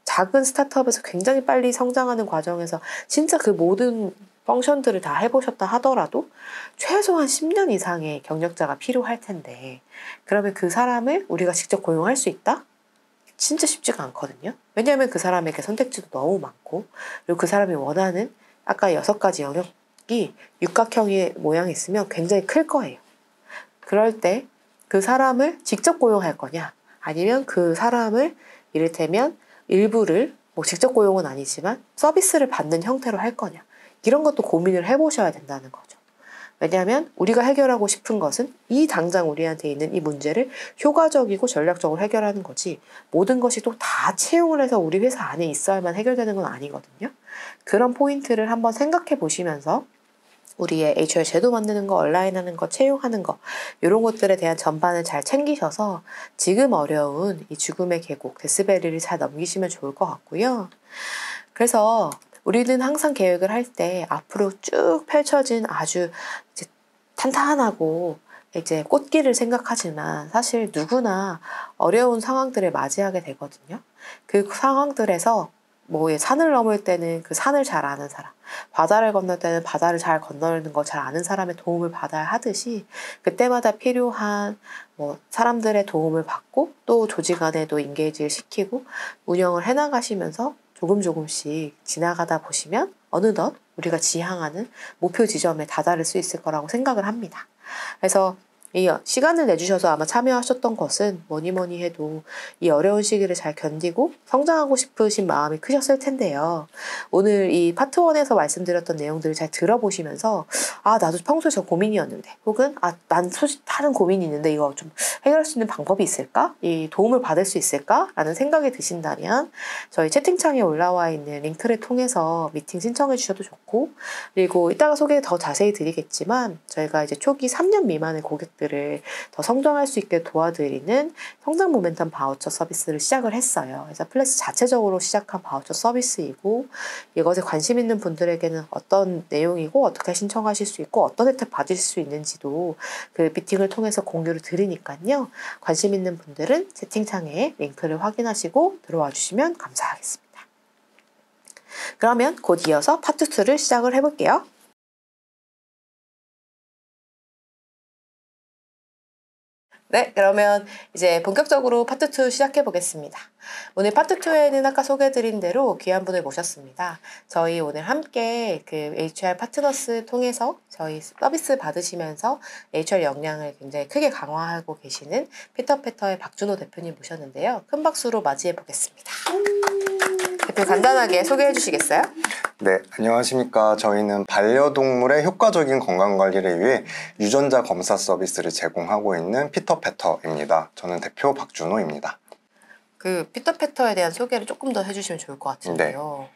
작은 스타트업에서 굉장히 빨리 성장하는 과정에서 진짜 그 모든 펑션들을 다 해보셨다 하더라도 최소한 10년 이상의 경력자가 필요할 텐데, 그러면 그 사람을 우리가 직접 고용할 수 있다? 진짜 쉽지가 않거든요. 왜냐하면 그 사람에게 선택지도 너무 많고, 그리고 그 사람이 원하는 아까 6가지 영역이 육각형의 모양이 있으면 굉장히 클 거예요. 그럴 때 그 사람을 직접 고용할 거냐, 아니면 그 사람을 이를테면 일부를 뭐 직접 고용은 아니지만 서비스를 받는 형태로 할 거냐, 이런 것도 고민을 해보셔야 된다는 거죠. 왜냐하면 우리가 해결하고 싶은 것은 이 당장 우리한테 있는 이 문제를 효과적이고 전략적으로 해결하는 거지, 모든 것이 또 다 채용을 해서 우리 회사 안에 있어야만 해결되는 건 아니거든요. 그런 포인트를 한번 생각해 보시면서 우리의 HR 제도 만드는 거, 온라인하는 거, 채용하는 거, 이런 것들에 대한 전반을 잘 챙기셔서 지금 어려운 이 죽음의 계곡, 데스밸리를 잘 넘기시면 좋을 것 같고요. 그래서 우리는 항상 계획을 할 때 앞으로 쭉 펼쳐진 아주 이제 탄탄하고 이제 꽃길을 생각하지만, 사실 누구나 어려운 상황들을 맞이하게 되거든요. 그 상황들에서 뭐 산을 넘을 때는 그 산을 잘 아는 사람, 바다를 건널 때는 바다를 잘 건너는 거 잘 아는 사람의 도움을 받아야 하듯이, 그때마다 필요한 뭐 사람들의 도움을 받고 또 조직 안에도 인게이지를 시키고 운영을 해나가시면서 조금씩 지나가다 보시면 어느덧 우리가 지향하는 목표 지점에 다다를 수 있을 거라고 생각을 합니다. 그래서 이 시간을 내주셔서 아마 참여하셨던 것은 뭐니 해도 이 어려운 시기를 잘 견디고 성장하고 싶으신 마음이 크셨을 텐데요. 오늘 이 파트 1에서 말씀드렸던 내용들을 잘 들어보시면서, 아, 나도 평소에 저 고민이었는데, 혹은 난 솔직히 다른 고민이 있는데 이거 좀 해결할 수 있는 방법이 있을까? 이 도움을 받을 수 있을까? 라는 생각이 드신다면 저희 채팅창에 올라와 있는 링크를 통해서 미팅 신청해 주셔도 좋고, 그리고 이따가 소개 더 자세히 드리겠지만 저희가 이제 초기 3년 미만의 고객들을 더 성장할 수 있게 도와드리는 성장 모멘텀 바우처 서비스를 시작을 했어요. 그래서 플렉스 자체적으로 시작한 바우처 서비스이고, 이것에 관심 있는 분들에게는 어떤 내용이고 어떻게 신청하실 수 있고 어떤 혜택 받으실 수 있는지도 그 미팅을 통해서 공유를 드리니까요. 관심 있는 분들은 채팅창에 링크를 확인하시고 들어와 주시면 감사하겠습니다. 그러면 곧 이어서 파트 2를 시작을 해볼게요. 네, 그러면 이제 본격적으로 파트 2 시작해 보겠습니다. 오늘 파트 2에는 아까 소개해드린 대로 귀한 분을 모셨습니다. 저희 오늘 함께 그 HR 파트너스 통해서 저희 서비스 받으시면서 HR 역량을 굉장히 크게 강화하고 계시는 피터패터의 박준호 대표님 모셨는데요. 큰 박수로 맞이해 보겠습니다. 대표 간단하게 소개해 주시겠어요? 네, 안녕하십니까. 저희는 반려동물의 효과적인 건강관리를 위해 유전자 검사 서비스를 제공하고 있는 피터패터입니다. 저는 대표 박준호입니다. 그 피터패터에 대한 소개를 조금 더 해주시면 좋을 것 같은데요.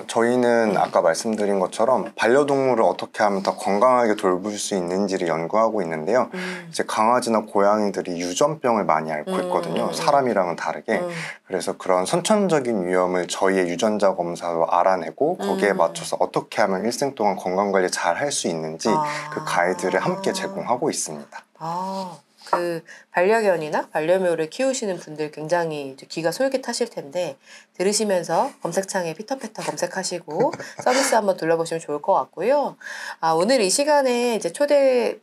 저희는 아까 말씀드린 것처럼 반려동물을 어떻게 하면 더 건강하게 돌볼 수 있는지를 연구하고 있는데요. 이제 강아지나 고양이들이 유전병을 많이 앓고 있거든요. 사람이랑은 다르게. 그래서 그런 선천적인 위험을 저희의 유전자 검사로 알아내고 거기에 맞춰서 어떻게 하면 일생 동안 건강관리 잘 할 수 있는지 그 가이드를 함께 제공하고 있습니다. 그 반려견이나 반려묘를 키우시는 분들 굉장히 이제 귀가 솔깃하실 텐데, 들으시면서 검색창에 피터패터 검색하시고 서비스 한번 둘러보시면 좋을 것 같고요. 오늘 이 시간에 이제 초대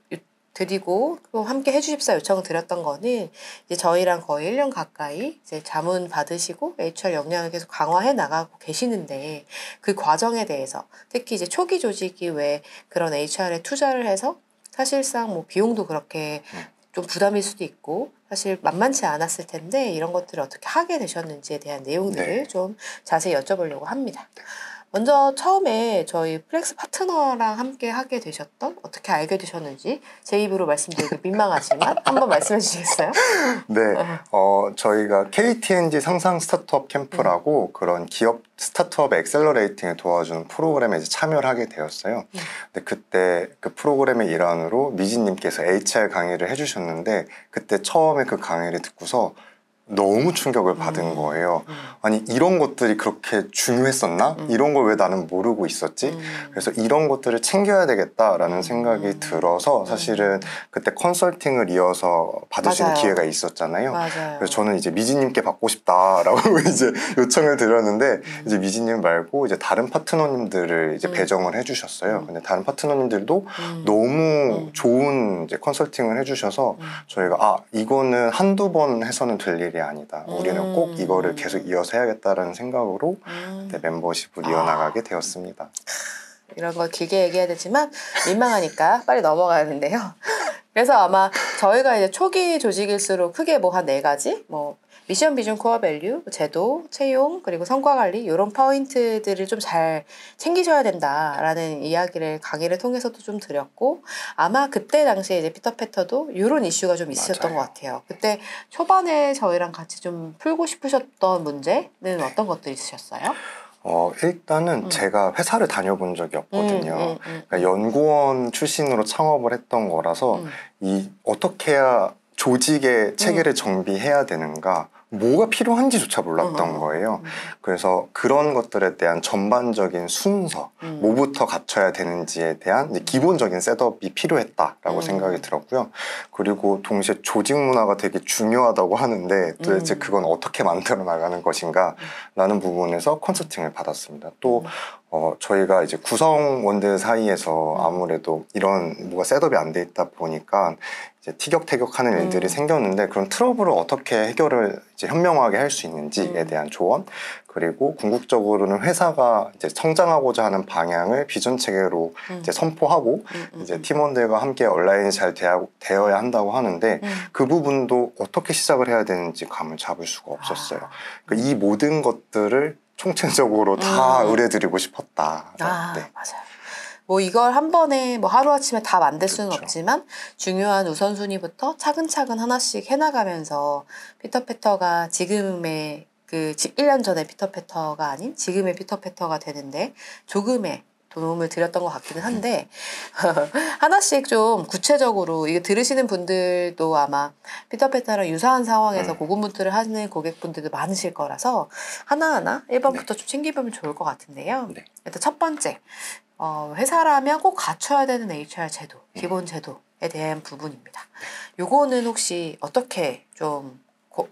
드리고 또 함께 해주십사 요청을 드렸던 거는, 이제 저희랑 거의 1년 가까이 이제 자문 받으시고 HR 역량을 계속 강화해 나가고 계시는데, 그 과정에 대해서 특히 이제 초기 조직이 왜 그런 HR에 투자를 해서 사실상 뭐 비용도 그렇게 좀 부담일 수도 있고 사실 만만치 않았을 텐데, 이런 것들을 어떻게 하게 되셨는지에 대한 내용들을 좀 자세히 여쭤보려고 합니다. 먼저 처음에 저희 플렉스 파트너랑 함께 하게 되셨던 어떻게 알게 되셨는지 제 입으로 말씀드리기 민망하지만 한번 말씀해 주시겠어요? 네, 저희가 KTNG 상상 스타트업 캠프라고 그런 기업 스타트업 엑셀러레이팅을 도와주는 프로그램에 이제 참여를 하게 되었어요. 근데 그때 그 프로그램의 일환으로 미진님께서 HR 강의를 해주셨는데 그때 처음에 그 강의를 듣고서 너무 충격을 받은 거예요. 아니 이런 것들이 그렇게 중요했었나? 이런 걸 왜 나는 모르고 있었지? 그래서 이런 것들을 챙겨야 되겠다라는 생각이 들어서 사실은 그때 컨설팅을 이어서 받을 수 있는 맞아요. 기회가 있었잖아요. 맞아요. 그래서 저는 이제 미지님께 받고 싶다라고 이제 요청을 드렸는데 이제 미지님 말고 이제 다른 파트너님들을 이제 배정을 해주셨어요. 근데 다른 파트너님들도 너무 좋은 이제 컨설팅을 해주셔서 저희가 아 이거는 한두 번 해서는 될 일이 아니다. 우리는 꼭 이거를 계속 이어서 해야겠다라는 생각으로 그때 멤버십을 이어나가게 되었습니다. 이런 걸 길게 얘기해야 되지만 민망하니까 빨리 넘어가는데요. 그래서 아마 저희가 이제 초기 조직일수록 크게 뭐 한 4가지 뭐 미션, 비전, 코어 밸류, 제도, 채용, 그리고 성과 관리 이런 포인트들을 좀 잘 챙기셔야 된다라는 이야기를 강의를 통해서도 좀 드렸고 아마 그때 당시에 이제 피터패터도 이런 이슈가 좀 있으셨던 것 같아요. 그때 초반에 저희랑 같이 좀 풀고 싶으셨던 문제는 어떤 것들이 있으셨어요? 일단은 제가 회사를 다녀본 적이 없거든요. 그러니까 연구원 출신으로 창업을 했던 거라서 이 어떻게 해야 조직의 체계를 정비해야 되는가 뭐가 필요한지조차 몰랐던 거예요. 그래서 그런 것들에 대한 전반적인 순서, 뭐부터 갖춰야 되는지에 대한 이제 기본적인 셋업이 필요했다라고 생각이 들었고요. 그리고 동시에 조직 문화가 되게 중요하다고 하는데 도대체 그건 어떻게 만들어 나가는 것인가 라는 부분에서 컨설팅을 받았습니다. 또 저희가 이제 구성원들 사이에서 아무래도 이런 뭐가 셋업이 안 돼 있다 보니까 이제 티격태격하는 일들이 생겼는데 그런 트러블을 어떻게 해결을 이제 현명하게 할 수 있는지에 대한 조언 그리고 궁극적으로는 회사가 이제 성장하고자 하는 방향을 비전 체계로 이제 선포하고 이제 팀원들과 함께 온라인이 잘 되어야 한다고 하는데 그 부분도 어떻게 시작을 해야 되는지 감을 잡을 수가 없었어요. 그러니까 이 모든 것들을 총체적으로 다 의뢰드리고 싶었다. 네. 맞아요. 뭐 이걸 한 번에 뭐 하루아침에 다 만들 수는 그렇죠. 없지만 중요한 우선순위부터 차근차근 하나씩 해나가면서 피터패터가 지금의 그 1년 전에 피터패터가 아닌 지금의 피터패터가 되는데 조금의 도움을 드렸던 것 같기는 한데 하나씩 좀 구체적으로 이거 들으시는 분들도 아마 피터패터랑 유사한 상황에서 고군분투를 하는 고객분들도 많으실 거라서 하나하나 1번부터 좀 챙겨보면 좋을 것 같은데요. 일단 첫 번째 회사라면 꼭 갖춰야 되는 HR 제도, 기본 제도에 대한 부분입니다. 요거는 혹시 어떻게 좀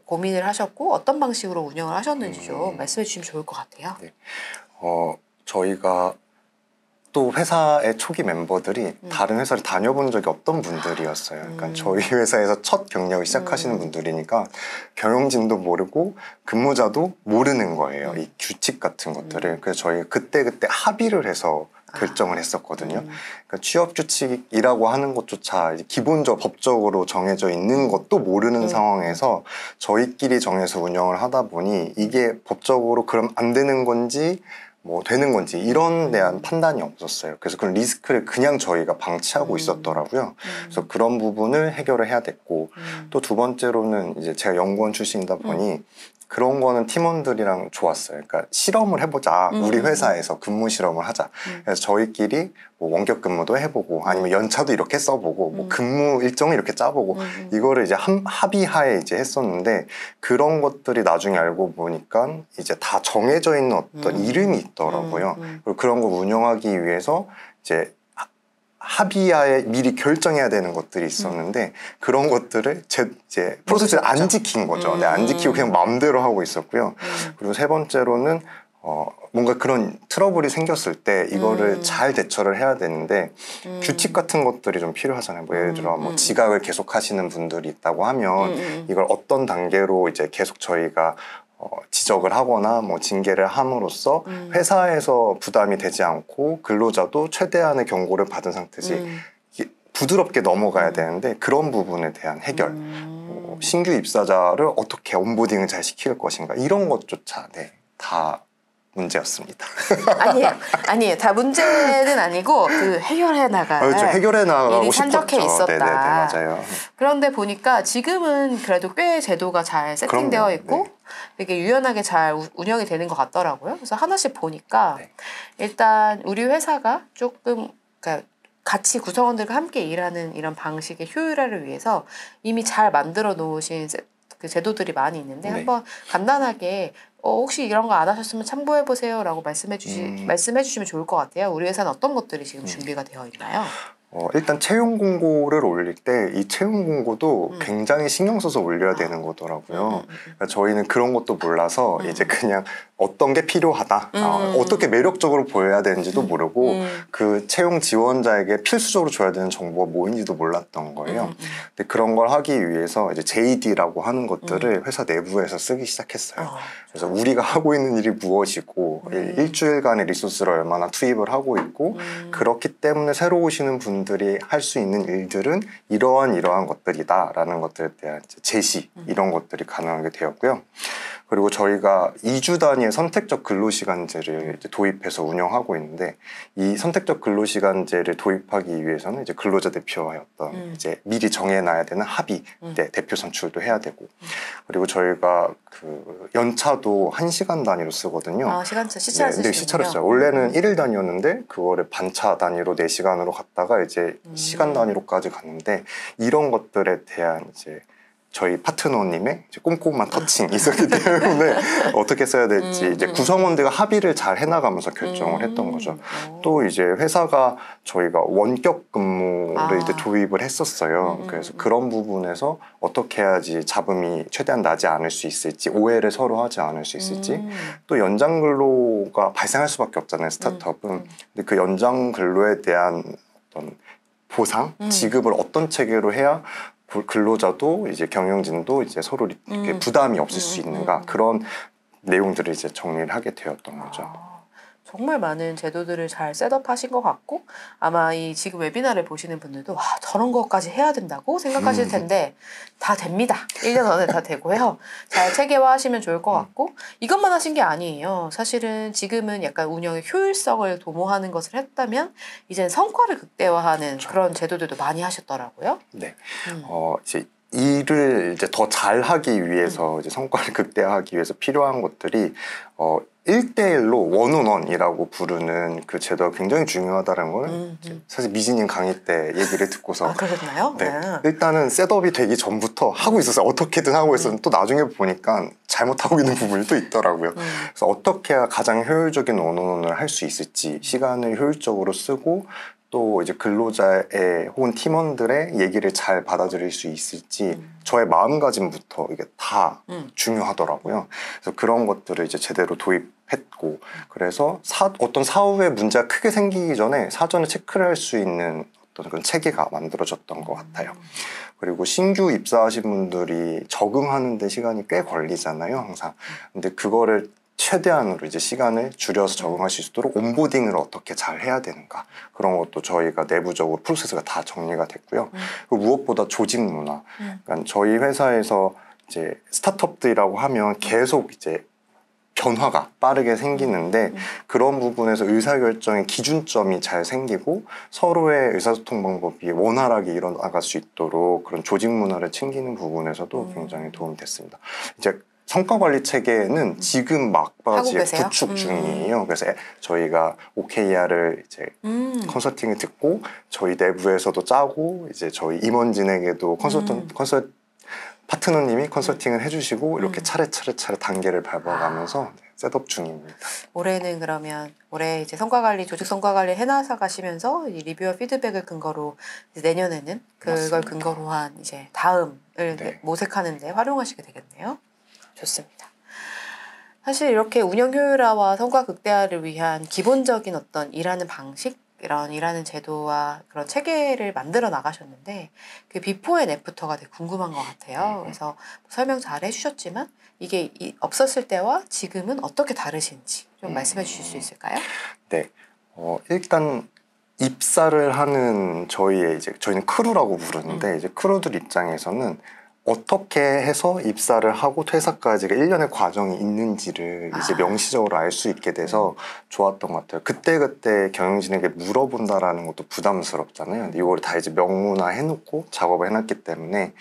고민을 하셨고 어떤 방식으로 운영을 하셨는지 좀 말씀해 주시면 좋을 것 같아요. 네. 저희가 또 회사의 초기 멤버들이 다른 회사를 다녀본 적이 없던 분들이었어요. 그러니까 저희 회사에서 첫 경력을 시작하시는 분들이니까 경영진도 모르고 근무자도 모르는 거예요. 이 규칙 같은 것들을. 그래서 저희 그때 합의를 해서 결정을 했었거든요. 그러니까 취업 규칙이라고 하는 것조차 기본적 법적으로 정해져 있는 것도 모르는 상황에서 저희끼리 정해서 운영을 하다 보니 이게 법적으로 그럼 안 되는 건지 뭐 되는 건지 이런 대한 판단이 없었어요. 그래서 그런 리스크를 그냥 저희가 방치하고 있었더라고요. 그래서 그런 부분을 해결을 해야 됐고 또 두 번째로는 이제 제가 연구원 출신이다 보니 그런 거는 팀원들이랑 좋았어요. 그러니까 실험을 해보자. 우리 회사에서 근무 실험을 하자. 그래서 저희끼리 뭐 원격 근무도 해보고 아니면 연차도 이렇게 써보고 뭐 근무 일정을 이렇게 짜보고 이거를 이제 합의하에 이제 했었는데 그런 것들이 나중에 알고 보니까 이제 다 정해져 있는 어떤 이름이 있더라고요. 그리고 그런 걸 운영하기 위해서 이제 합의하에 미리 결정해야 되는 것들이 있었는데 그런 것들을 이제 프로세스를 안 지킨 거죠. 안 지키고 그냥 마음대로 하고 있었고요. 그리고 세 번째로는 뭔가 그런 트러블이 생겼을 때 이거를 잘 대처를 해야 되는데 규칙 같은 것들이 좀 필요하잖아요. 뭐 예를 들어 뭐 지각을 계속 하시는 분들이 있다고 하면 이걸 어떤 단계로 이제 계속 저희가 지적을 하거나 뭐 징계를 함으로써 회사에서 부담이 되지 않고 근로자도 최대한의 경고를 받은 상태지 부드럽게 넘어가야 되는데 그런 부분에 대한 해결 신규 입사자를 어떻게 온보딩을 잘 시킬 것인가 이런 것조차 다 문제였습니다. 아니에요. 다 문제는 아니고 그 해결해 나갈 그렇죠. 해결해 나가고 일이 싶었죠. 산적해 있었다. 네네네, 맞아요. 그런데 보니까 지금은 그래도 꽤 제도가 잘 세팅되어 그럼요. 있고 네. 되게 유연하게 잘 운영이 되는 것 같더라고요. 그래서 하나씩 보니까 네. 일단 우리 회사가 조금 그러니까 같이 구성원들과 함께 일하는 이런 방식의 효율화를 위해서 이미 잘 만들어 놓으신 그 제도들이 많이 있는데 네. 한번 간단하게 혹시 이런 거 안 하셨으면 참고해 보세요라고 말씀해 주시면 좋을 것 같아요. 우리 회사는 어떤 것들이 지금 준비가 되어 있나요? 일단 채용 공고를 올릴 때 이 채용 공고도 굉장히 신경 써서 올려야 되는 거더라고요. 그러니까 저희는 그런 것도 몰라서 이제 그냥 어떤 게 필요하다, 어떻게 매력적으로 보여야 되는지도 모르고 그 채용 지원자에게 필수적으로 줘야 되는 정보가 뭐인지도 몰랐던 거예요. 근데 그런 걸 하기 위해서 이제 JD라고 하는 것들을 회사 내부에서 쓰기 시작했어요. 그래서 우리가 하고 있는 일이 무엇이고 일주일간의 리소스를 얼마나 투입을 하고 있고 그렇기 때문에 새로 오시는 분들이 할 수 있는 일들은 이러한 것들이다 라는 것들에 대한 제시 이런 것들이 가능하게 되었고요. 그리고 저희가 2주 단위의 선택적 근로시간제를 이제 도입해서 운영하고 있는데 이 선택적 근로시간제를 도입하기 위해서는 이제 근로자 대표와의 어떤 이제 미리 정해놔야 되는 합의 때 대표 선출도 해야 되고 그리고 저희가 그 연차도 1시간 단위로 쓰거든요. 시차를 쓰시는군요. 네, 시차를 써요. 원래는 1일 단위였는데 그거를 반차 단위로 4시간으로 갔다가 이제 시간 단위로까지 갔는데 이런 것들에 대한 이제 저희 파트너님의 이제 꼼꼼한 터칭이 있었기 때문에 어떻게 써야 될지 이제 구성원들과 합의를 잘 해나가면서 결정을 했던 거죠. 또 이제 회사가 저희가 원격 근무를 이제 도입을 했었어요. 그래서 그런 부분에서 어떻게 해야지 잡음이 최대한 나지 않을 수 있을지, 오해를 서로 하지 않을 수 있을지, 또 연장 근로가 발생할 수밖에 없잖아요, 스타트업은. 근데 그 연장 근로에 대한 어떤 보상, 지급을 어떤 체계로 해야 근로자도 이제 경영진도 이제 서로 이렇게 부담이 없을 수 있는가 그런 내용들을 이제 정리를 하게 되었던 거죠. 정말 많은 제도들을 잘 셋업하신 것 같고 아마 이 지금 웨비나를 보시는 분들도 와 저런 것까지 해야 된다고 생각하실 텐데 다 됩니다. 1년 안에 다 되고요. 잘 체계화하시면 좋을 것 같고 이것만 하신 게 아니에요. 사실은 지금은 약간 운영의 효율성을 도모하는 것을 했다면 이제는 성과를 극대화하는 그렇죠. 그런 제도들도 많이 하셨더라고요. 네, 이제 일을 이제 더 잘하기 위해서 이제 성과를 극대화하기 위해서 필요한 것들이 1대1로 원온원이라고 부르는 그 제도가 굉장히 중요하다는 걸 사실 미진님 강의 때 얘기를 듣고서 그러셨나요? 네. 일단은 셋업이 되기 전부터 하고 있었어요. 어떻게든 하고 있었는데 또 나중에 보니까 잘못하고 있는 부분이 또 있더라고요. 그래서 어떻게 해야 가장 효율적인 원온원을 할 수 있을지 시간을 효율적으로 쓰고 또 이제 근로자의 혹은 팀원들의 얘기를 잘 받아들일 수 있을지 저의 마음가짐부터 이게 다 중요하더라고요. 그래서 그런 것들을 이제 제대로 도입했고 그래서 어떤 사후에 문제가 크게 생기기 전에 사전에 체크를 할 수 있는 어떤 그런 체계가 만들어졌던 것 같아요. 그리고 신규 입사하신 분들이 적응하는 데 시간이 꽤 걸리잖아요, 항상. 근데 그거를 최대한으로 이제 시간을 줄여서 적응할 수 있도록 온보딩을 어떻게 잘 해야 되는가 그런 것도 저희가 내부적으로 프로세스가 다 정리가 됐고요. 그리고 무엇보다 조직 문화. 그러니까 저희 회사에서 이제 스타트업들이라고 하면 계속 이제 변화가 빠르게 생기는데 그런 부분에서 의사결정의 기준점이 잘 생기고 서로의 의사소통 방법이 원활하게 일어나갈 수 있도록 그런 조직 문화를 챙기는 부분에서도 굉장히 도움이 됐습니다. 이제 성과관리 체계는 지금 막바지에 구축 중이에요. 그래서 저희가 OKR을 이제 컨설팅을 듣고 저희 내부에서도 짜고 이제 저희 임원진에게도 파트너님이 컨설팅을 해주시고 이렇게 차례차례 단계를 밟아가면서 셋업 중입니다. 올해는 그러면 올해 이제 성과관리, 조직 성과관리 해나서 가시면서 이 리뷰와 피드백을 근거로 이제 내년에는 그걸 맞습니다. 근거로 한 이제 다음을 모색하는데 활용하시게 되겠네요. 좋습니다. 사실 이렇게 운영 효율화와 성과 극대화를 위한 기본적인 어떤 일하는 방식, 이런 일하는 제도와 그런 체계를 만들어 나가셨는데 그 비포 앤 애프터가 되게 궁금한 것 같아요. 그래서 설명 잘 해주셨지만 이게 없었을 때와 지금은 어떻게 다르신지 좀 말씀해 주실 수 있을까요? 네, 일단 입사를 하는 저희는 크루라고 부르는데 이제 크루들 입장에서는 어떻게 해서 입사를 하고 퇴사까지가 1년의 과정이 있는지를 이제 명시적으로 알 수 있게 돼서 좋았던 것 같아요. 그때그때 경영진에게 물어본다라는 것도 부담스럽잖아요. 근데 이걸 다 이제 명문화 해놓고 작업을 해놨기 때문에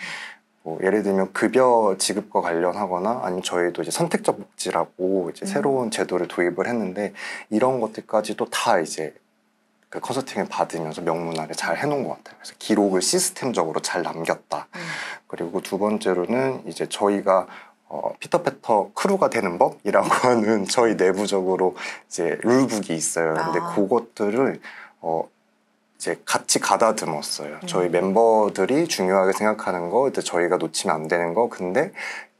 뭐 예를 들면 급여 지급과 관련하거나 아니면 저희도 이제 선택적 복지라고 이제 새로운 제도를 도입을 했는데 이런 것들까지도 다 이제 그 컨설팅을 받으면서 명문화를 잘 해놓은 것 같아요. 그래서 기록을 시스템적으로 잘 남겼다. 그리고 두 번째로는 이제 저희가 피터패터 크루가 되는 법이라고 하는 저희 내부적으로 이제 룰북이 있어요. 근데 그것들을 이제 같이 가다듬었어요. 저희 멤버들이 중요하게 생각하는 거, 저희가 놓치면 안 되는 거. 근데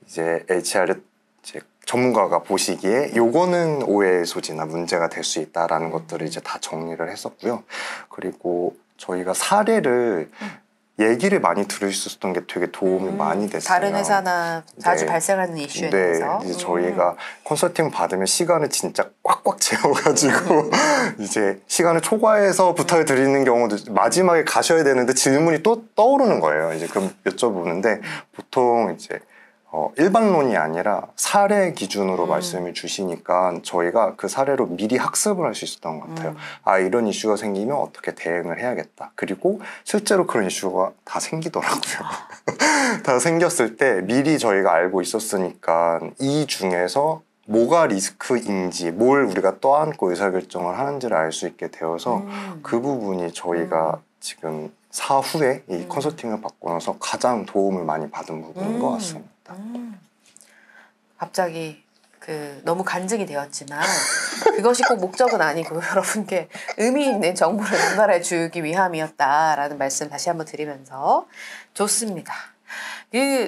이제 HR을 이제 전문가가 보시기에 요거는 오해의 소지나 문제가 될 수 있다라는 것들을 이제 다 정리를 했었고요. 그리고 저희가 사례를 얘기를 많이 들을 수 있었던 게 되게 도움이 많이 됐어요. 다른 회사나 자주 발생하는 이슈에 대해서. 이제 저희가 컨설팅 받으면 시간을 진짜 꽉꽉 채워가지고 이제 시간을 초과해서 부탁을 드리는 경우도 마지막에 가셔야 되는데 질문이 또 떠오르는 거예요. 이제 그럼 여쭤보는데 보통 이제 일반론이 아니라 사례 기준으로 말씀을 주시니까 저희가 그 사례로 미리 학습을 할 수 있었던 것 같아요. 아, 이런 이슈가 생기면 어떻게 대응을 해야겠다. 그리고 실제로 그런 이슈가 다 생기더라고요. 다 생겼을 때 미리 저희가 알고 있었으니까 이 중에서 뭐가 리스크인지 뭘 우리가 떠안고 의사결정을 하는지를 알 수 있게 되어서 그 부분이 저희가 지금 사후에 이 컨설팅을 받고 나서 가장 도움을 많이 받은 부분인 것 같습니다. 갑자기 너무 간증이 되었지만 그것이 꼭 목적은 아니고 여러분께 의미 있는 정보를 전달해 주기 위함이었다라는 말씀 다시 한번 드리면서 좋습니다.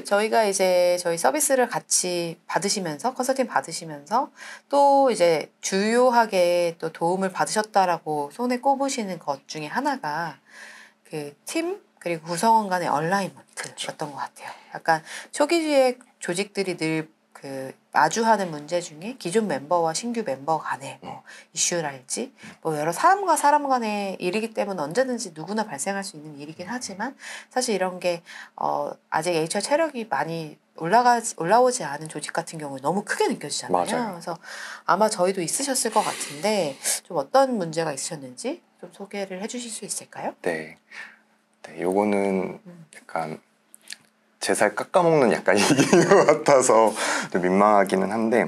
저희가 이제 저희 서비스를 같이 받으시면서 컨설팅 받으시면서 또 이제 주요하게 또 도움을 받으셨다라고 손에 꼽으시는 것 중에 하나가 그 팀 그리고 구성원 간의 얼라이먼트였던 것 같아요. 약간 초기주의 조직들이 늘 마주하는 문제 중에 기존 멤버와 신규 멤버 간의 이슈랄지 여러 사람과 사람 간의 일이기 때문에 언제든지 누구나 발생할 수 있는 일이긴 하지만 사실 이런 게 아직 HR 체력이 많이 올라오지 않은 조직 같은 경우에 너무 크게 느껴지잖아요. 맞아요. 그래서 아마 저희도 있으셨을 것 같은데 좀 어떤 문제가 있으셨는지 좀 소개를 해주실 수 있을까요? 네, 요거는 약간 제 살 깎아먹는 약간 얘기인 것 같아서 좀 민망하기는 한데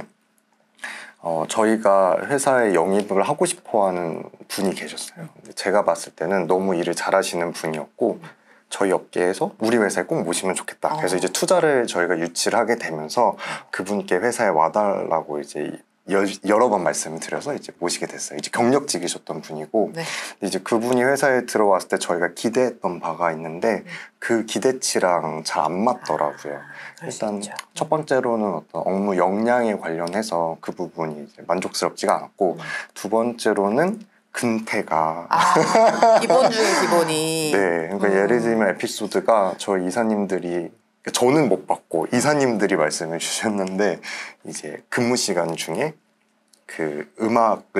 저희가 회사에 영입을 하고 싶어하는 분이 계셨어요. 근데 제가 봤을 때는 너무 일을 잘하시는 분이었고 저희 업계에서 우리 회사에 꼭 모시면 좋겠다. 그래서 이제 투자를 저희가 유치를 하게 되면서 그분께 회사에 와달라고 이제 여러 번 말씀을 드려서 이제 모시게 됐어요. 이제 경력직이셨던 분이고 이제 그분이 회사에 들어왔을 때 저희가 기대했던 바가 있는데 그 기대치랑 잘 안 맞더라고요. 일단 첫 번째로는 어떤 업무 역량에 관련해서 그 부분이 이제 만족스럽지가 않았고 두 번째로는 근태가 기본 중에 기본이 그러니까 예를 들면 에피소드가 저희 이사님들이 저는 못 받고 이사님들이 말씀해 주셨는데 이제 근무 시간 중에 그 음악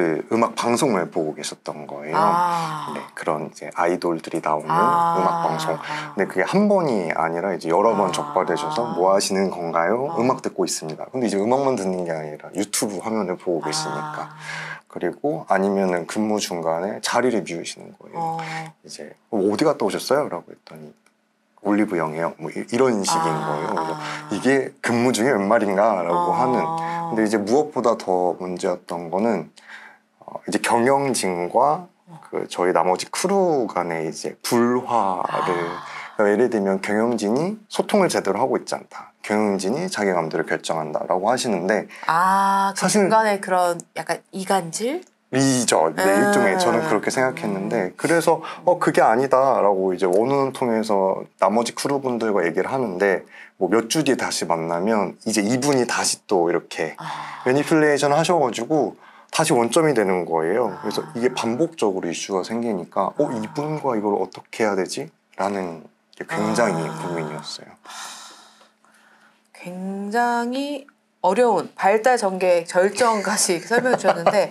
방송을 보고 계셨던 거예요. 네, 그런 이제 아이돌들이 나오는 음악 방송. 근데 그게 한 번이 아니라 이제 여러 번 적발되셔서 뭐 하시는 건가요? 음악 듣고 있습니다. 근데 이제 음악만 듣는 게 아니라 유튜브 화면을 보고 계시니까. 그리고 아니면은 근무 중간에 자리를 비우시는 거예요. 이제 어디 갔다 오셨어요? 라고 했더니 올리브영이에요. 뭐 이런 식인 거예요. 그래서 이게 근무 중에 웬 말인가? 라고 하는. 근데 이제 무엇보다 더 문제였던 거는 이제 경영진과 그 저희 나머지 크루 간의 이제 불화를 그러니까 예를 들면 경영진이 소통을 제대로 하고 있지 않다. 경영진이 자기 마음대로 결정한다라고 하시는데 그 중간에 그런 약간 이간질? 이죠. 네, 일종의 저는 그렇게 생각했는데 그래서 그게 아니다라고 이제 원문 통해서 나머지 크루분들과 얘기를 하는데 뭐 몇 주 뒤에 다시 만나면 이제 이분이 다시 또 이렇게 매니플레이션 하셔가지고 다시 원점이 되는 거예요. 그래서 이게 반복적으로 이슈가 생기니까 이분과 이걸 어떻게 해야 되지? 라는 게 굉장히 고민이었어요. 굉장히 어려운 발달 전개 절정까지 설명해 주셨는데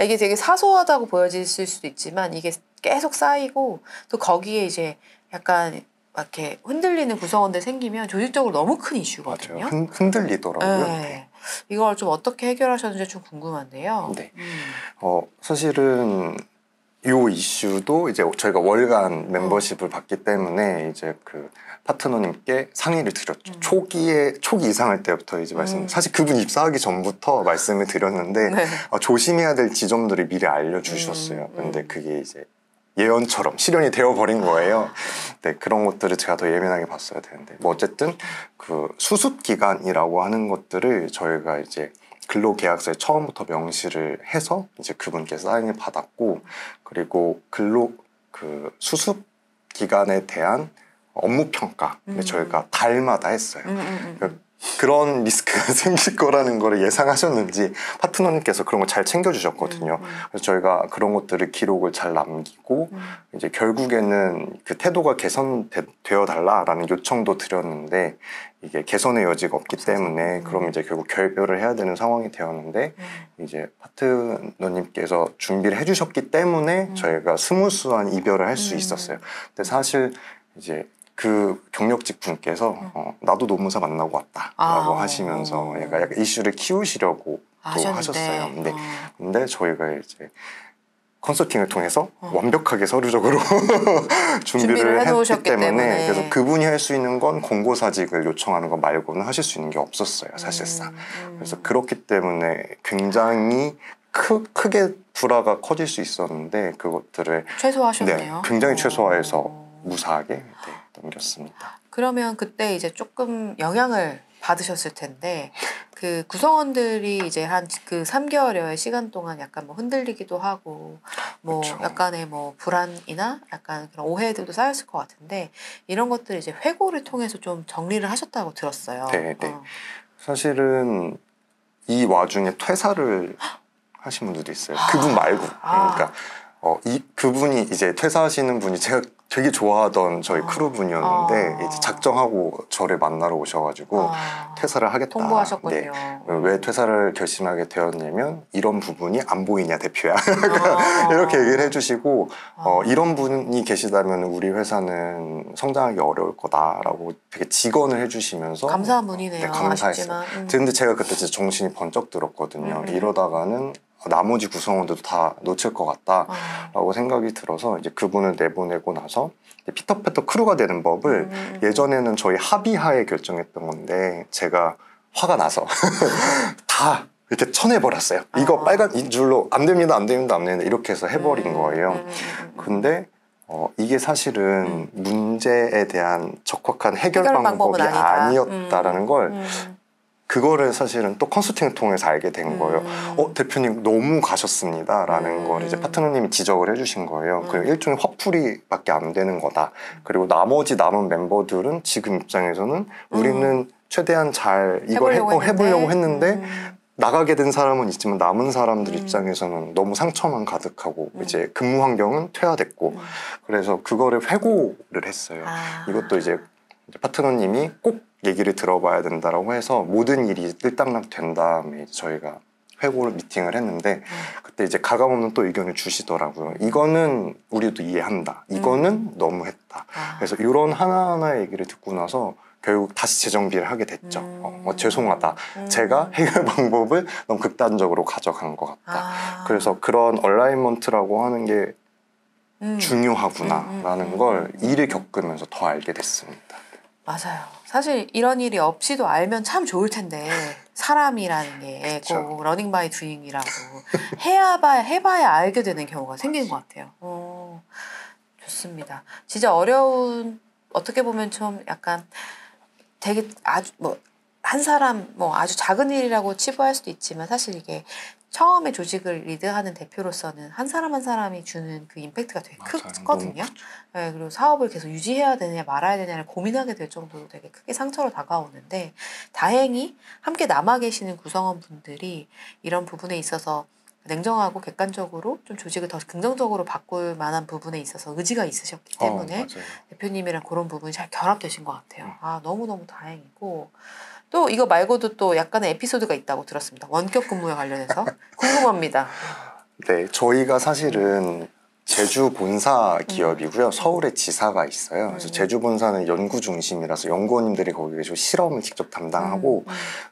이게 되게 사소하다고 보여질 수도 있지만 이게 계속 쌓이고 또 거기에 이제 약간 이렇게 흔들리는 구성원들 생기면 조직적으로 너무 큰 이슈거든요. 맞아요. 흔들리더라고요. 네. 이걸 좀 어떻게 해결하셨는지 좀 궁금한데요. 네. 사실은 요 이슈도 이제 저희가 월간 멤버십을 받기 때문에 이제 그 파트너님께 상의를 드렸죠. 초기 이상할 때부터 이제 사실 그분 입사하기 전부터 말씀을 드렸는데 네. 조심해야 될 지점들을 미리 알려주셨어요. 근데 그게 이제 예언처럼 실현이 되어버린 거예요. 네, 그런 것들을 제가 더 예민하게 봤어야 되는데 뭐 어쨌든 그 수습 기간이라고 하는 것들을 저희가 이제 근로계약서에 처음부터 명시를 해서 이제 그분께 사인을 받았고, 그리고 그 수습 기간에 대한 업무 평가를 저희가 달마다 했어요. 그런 리스크가 생길 거라는 걸 예상하셨는지 파트너님께서 그런 걸 잘 챙겨주셨거든요. 그래서 저희가 그런 것들을 기록을 잘 남기고 이제 결국에는 그 태도가 개선되어 달라라는 요청도 드렸는데 이게 개선의 여지가 없기 때문에 그럼 이제 결국 결별을 해야 되는 상황이 되었는데 이제 파트너님께서 준비를 해주셨기 때문에 저희가 스무스한 이별을 할 수 있었어요. 근데 사실 이제 그 경력직 분께서 나도 노무사 만나고 왔다라고 하시면서 약간 이슈를 키우시려고 또 하셨어요. 근데 저희가 이제 컨설팅을 통해서 완벽하게 서류적으로 준비를 했기 때문에 그래서 그분이 할 수 있는 건 공고사직을 요청하는 것 말고는 하실 수 있는 게 없었어요, 사실상. 그래서 그렇기 때문에 굉장히 크게 불화가 커질 수 있었는데 그것들을 최소화하셨네요. 굉장히 최소화해서 무사하게 넘겼습니다. 그러면 그때 이제 조금 영향을 받으셨을 텐데 그 구성원들이 이제 한 그 3개월여의 시간 동안 약간 뭐 흔들리기도 하고 뭐 그쵸. 약간의 뭐 불안이나 약간 그런 오해들도 쌓였을 것 같은데 이런 것들 이제 회고를 통해서 좀 정리를 하셨다고 들었어요. 네. 사실은 이 와중에 퇴사를 하신 분들도 있어요. 그분 말고. 그러니까 그분이 이제 퇴사하시는 분이 제가 되게 좋아하던 저희 크루분이었는데 이제 작정하고 저를 만나러 오셔가지고 퇴사를 하겠다. 통보하셨군요. 네. 왜 퇴사를 결심하게 되었냐면 이런 부분이 안 보이냐 대표야. 이렇게 얘기를 해주시고 이런 분이 계시다면 우리 회사는 성장하기 어려울 거다라고 되게 직언을 해주시면서 감사한 분이네요. 네, 감사했어요. 근데 제가 그때 진짜 정신이 번쩍 들었거든요. 이러다가는 나머지 구성원들도 다 놓칠 것 같다라고 생각이 들어서 이제 그분을 내보내고 나서 피터패터 크루가 되는 법을 예전에는 저희 합의하에 결정했던 건데 제가 화가 나서 다 이렇게 쳐내버렸어요. 이거 빨간 이 줄로 안 됩니다, 안 됩니다, 안 됩니다 이렇게 해서 해버린 거예요. 근데 이게 사실은 문제에 대한 적확한 해결 방법이 아니었다라는 걸 그거를 사실은 또 컨설팅을 통해서 알게 된 거예요. 대표님 너무 가셨습니다 라는 걸 이제 파트너님이 지적을 해주신 거예요. 그리고 일종의 화풀이밖에 안 되는 거다. 그리고 나머지 남은 멤버들은 지금 입장에서는 우리는 최대한 잘 이걸 해보려고 했는데 나가게 된 사람은 있지만 남은 사람들 입장에서는 너무 상처만 가득하고 이제 근무 환경은 퇴화됐고 그래서 그거를 회고를 했어요. 이것도 이제 파트너님이 꼭 얘기를 들어봐야 된다라고 해서 모든 일이 일단락 된 다음에 저희가 회고를 미팅을 했는데 그때 이제 가감없는 또 의견을 주시더라고요. 이거는 우리도 이해한다. 이거는 너무했다. 그래서 이런 하나하나의 얘기를 듣고 나서 결국 다시 재정비를 하게 됐죠. 죄송하다. 제가 해결 방법을 너무 극단적으로 가져간 것 같다. 그래서 그런 얼라이먼트라고 하는 게 중요하구나라는 걸 일을 겪으면서 더 알게 됐습니다. 맞아요. 사실 이런 일이 없이도 알면 참 좋을 텐데 사람이라는 게 꼭 러닝 바이 두잉이라고 해봐야 알게 되는 경우가 생기는 것 같아요. 좋습니다. 진짜 어려운 어떻게 보면 좀 약간 되게 아주 뭐 한 사람 뭐 아주 작은 일이라고 치부할 수도 있지만 사실 이게 처음에 조직을 리드하는 대표로서는 한 사람 한 사람이 주는 그 임팩트가 되게 크거든요. 네, 그리고 사업을 계속 유지해야 되느냐 말아야 되느냐를 고민하게 될 정도로 되게 크게 상처로 다가오는데 다행히 함께 남아 계시는 구성원분들이 이런 부분에 있어서 냉정하고 객관적으로 좀 조직을 더 긍정적으로 바꿀 만한 부분에 있어서 의지가 있으셨기 때문에 대표님이랑 그런 부분이 잘 결합되신 것 같아요. 너무너무 다행이고 또 이거 말고도 또 약간의 에피소드가 있다고 들었습니다. 원격 근무에 관련해서 궁금합니다. 네, 저희가 사실은 제주 본사 기업이고요. 서울에 지사가 있어요. 그래서 제주 본사는 연구 중심이라서 연구원님들이 거기 계시고 실험을 직접 담당하고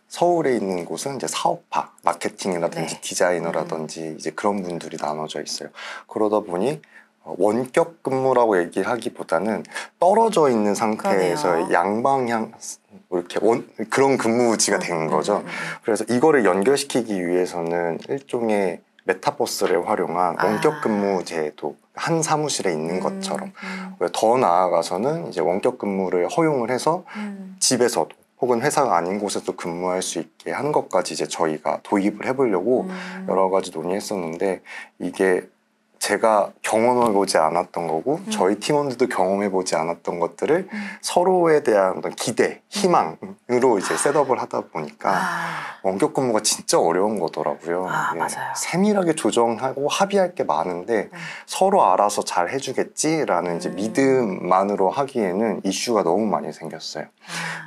서울에 있는 곳은 이제 사업화, 마케팅이라든지 네. 디자이너라든지 이제 그런 분들이 나눠져 있어요. 그러다 보니 원격 근무라고 얘기하기보다는 떨어져 있는 상태에서 그러네요. 양방향 이렇게 그런 근무지가 된 거죠. 그래서 이거를 연결시키기 위해서는 일종의 메타버스를 활용한 원격 근무 제도, 한 사무실에 있는 것처럼. 더 나아가서는 이제 원격 근무를 허용을 해서 집에서도 혹은 회사가 아닌 곳에서 근무할 수 있게 하는 것까지 이제 저희가 도입을 해보려고 여러 가지 논의했었는데, 이게 제가 경험해보지 않았던 거고 저희 팀원들도 경험해보지 않았던 것들을 서로에 대한 어떤 기대, 희망으로 이제 셋업을 하다 보니까 원격 근무가 진짜 어려운 거더라고요. 예, 맞아요. 세밀하게 조정하고 합의할 게 많은데 서로 알아서 잘 해주겠지라는 이제 믿음만으로 하기에는 이슈가 너무 많이 생겼어요.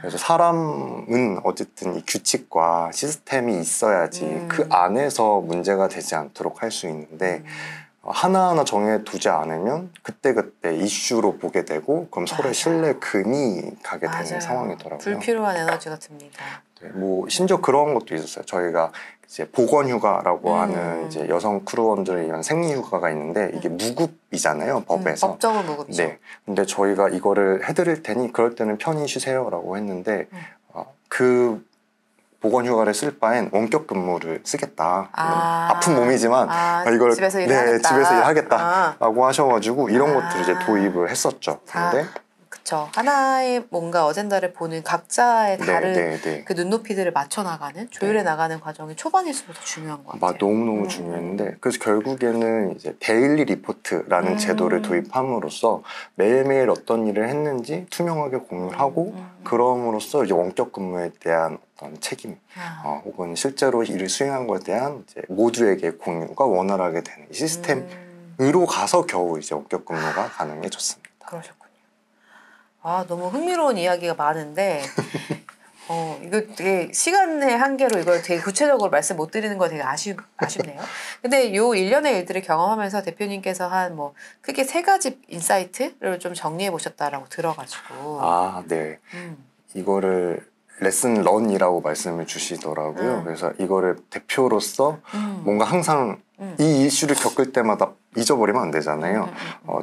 그래서 사람은 어쨌든 이 규칙과 시스템이 있어야지 그 안에서 문제가 되지 않도록 할 수 있는데 하나하나 정해두지 않으면 그때그때 이슈로 보게 되고 그럼 서로의 신뢰 금이 가게 되는 상황이더라고요. 불필요한 에너지가 듭니다. 네, 뭐 심지어 그런 것도 있었어요. 저희가 이제 보건휴가라고 하는 이제 여성 크루원들을 위한 생리휴가가 있는데 이게 무급이잖아요, 법에서. 법적으로 무급이죠. 네. 근데 저희가 이거를 해드릴 테니 그럴 때는 편히 쉬세요라고 했는데 그 보건휴가를 쓸 바엔 원격 근무를 쓰겠다. 아픈 몸이지만 이걸 집에서 일하겠다. 집에서 일하겠다라고 하셔가지고 이런 것들을 이제 도입을 했었죠. 근데 그쵸. 하나의 뭔가 어젠다를 보는 각자의 다른 네. 그 눈높이들을 맞춰 나가는, 조율해 나가는 과정이 초반일수록 더 중요한 것 같아요. 너무너무 중요했는데 그래서 결국에는 이제 데일리 리포트라는 제도를 도입함으로써 매일매일 어떤 일을 했는지 투명하게 공유를 하고 그럼으로써 이제 원격 근무에 대한 어떤 책임 혹은 실제로 일을 수행한 것에 대한 이제 모두에게 공유가 원활하게 되는 시스템으로 가서 겨우 이제 원격 근무가 가능해졌습니다. 그러셨군요. 너무 흥미로운 이야기가 많은데 이거 되게 시간의 한계로 이걸 되게 구체적으로 말씀 못 드리는 거 되게 아쉽네요. 근데 요 일련의 일들을 경험하면서 대표님께서 한 뭐 크게 3가지 인사이트를 좀 정리해 보셨다라고 들어가지고. 네. 이거를 레슨 런이라고 말씀을 주시더라고요. 그래서 이거를 대표로서 뭔가 항상 이 이슈를 겪을 때마다 잊어버리면 안 되잖아요.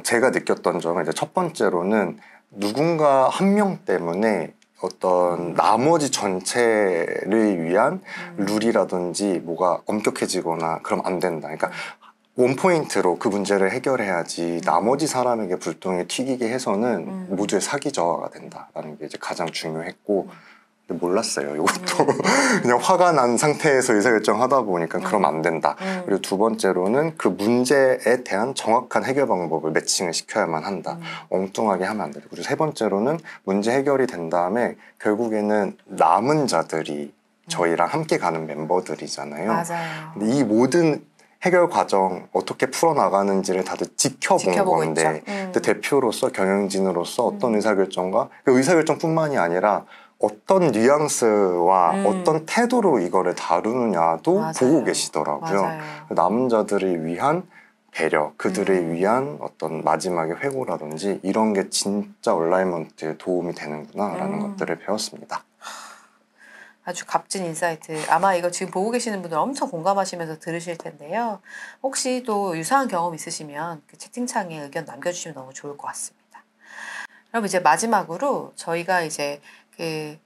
제가 느꼈던 점은 이제 첫 번째로는 누군가 한 명 때문에 어떤 나머지 전체를 위한 룰이라든지 뭐가 엄격해지거나 그러면 안 된다. 그러니까 원포인트로 그 문제를 해결해야지 나머지 사람에게 불똥이 튀기게 해서는 모두의 사기 저하가 된다라는 게 이제 가장 중요했고, 근데 몰랐어요. 이것도 그냥 화가 난 상태에서 의사결정 하다 보니까 그러면 안 된다. 그리고 두 번째로는 그 문제에 대한 정확한 해결 방법을 매칭을 시켜야만 한다. 엉뚱하게 하면 안 된다. 그리고 세 번째로는 문제 해결이 된 다음에 결국에는 남은 자들이 저희랑 함께 가는 멤버들이잖아요. 맞아요. 근데 이 모든 해결 과정 어떻게 풀어나가는지를 다들 지켜본 건데 근데 대표로서 경영진으로서 어떤 의사결정과 그 의사결정뿐만이 아니라 어떤 뉘앙스와 어떤 태도로 이거를 다루느냐도 보고 계시더라고요. 남은 자들을 위한 배려, 그들을 위한 어떤 마지막의 회고라든지 이런 게 진짜 얼라이먼트에 도움이 되는구나라는 것들을 배웠습니다. 아주 값진 인사이트. 아마 이거 지금 보고 계시는 분들 엄청 공감하시면서 들으실 텐데요. 혹시 또 유사한 경험 있으시면 그 채팅창에 의견 남겨주시면 너무 좋을 것 같습니다. 그럼 이제 마지막으로 저희가 이제 그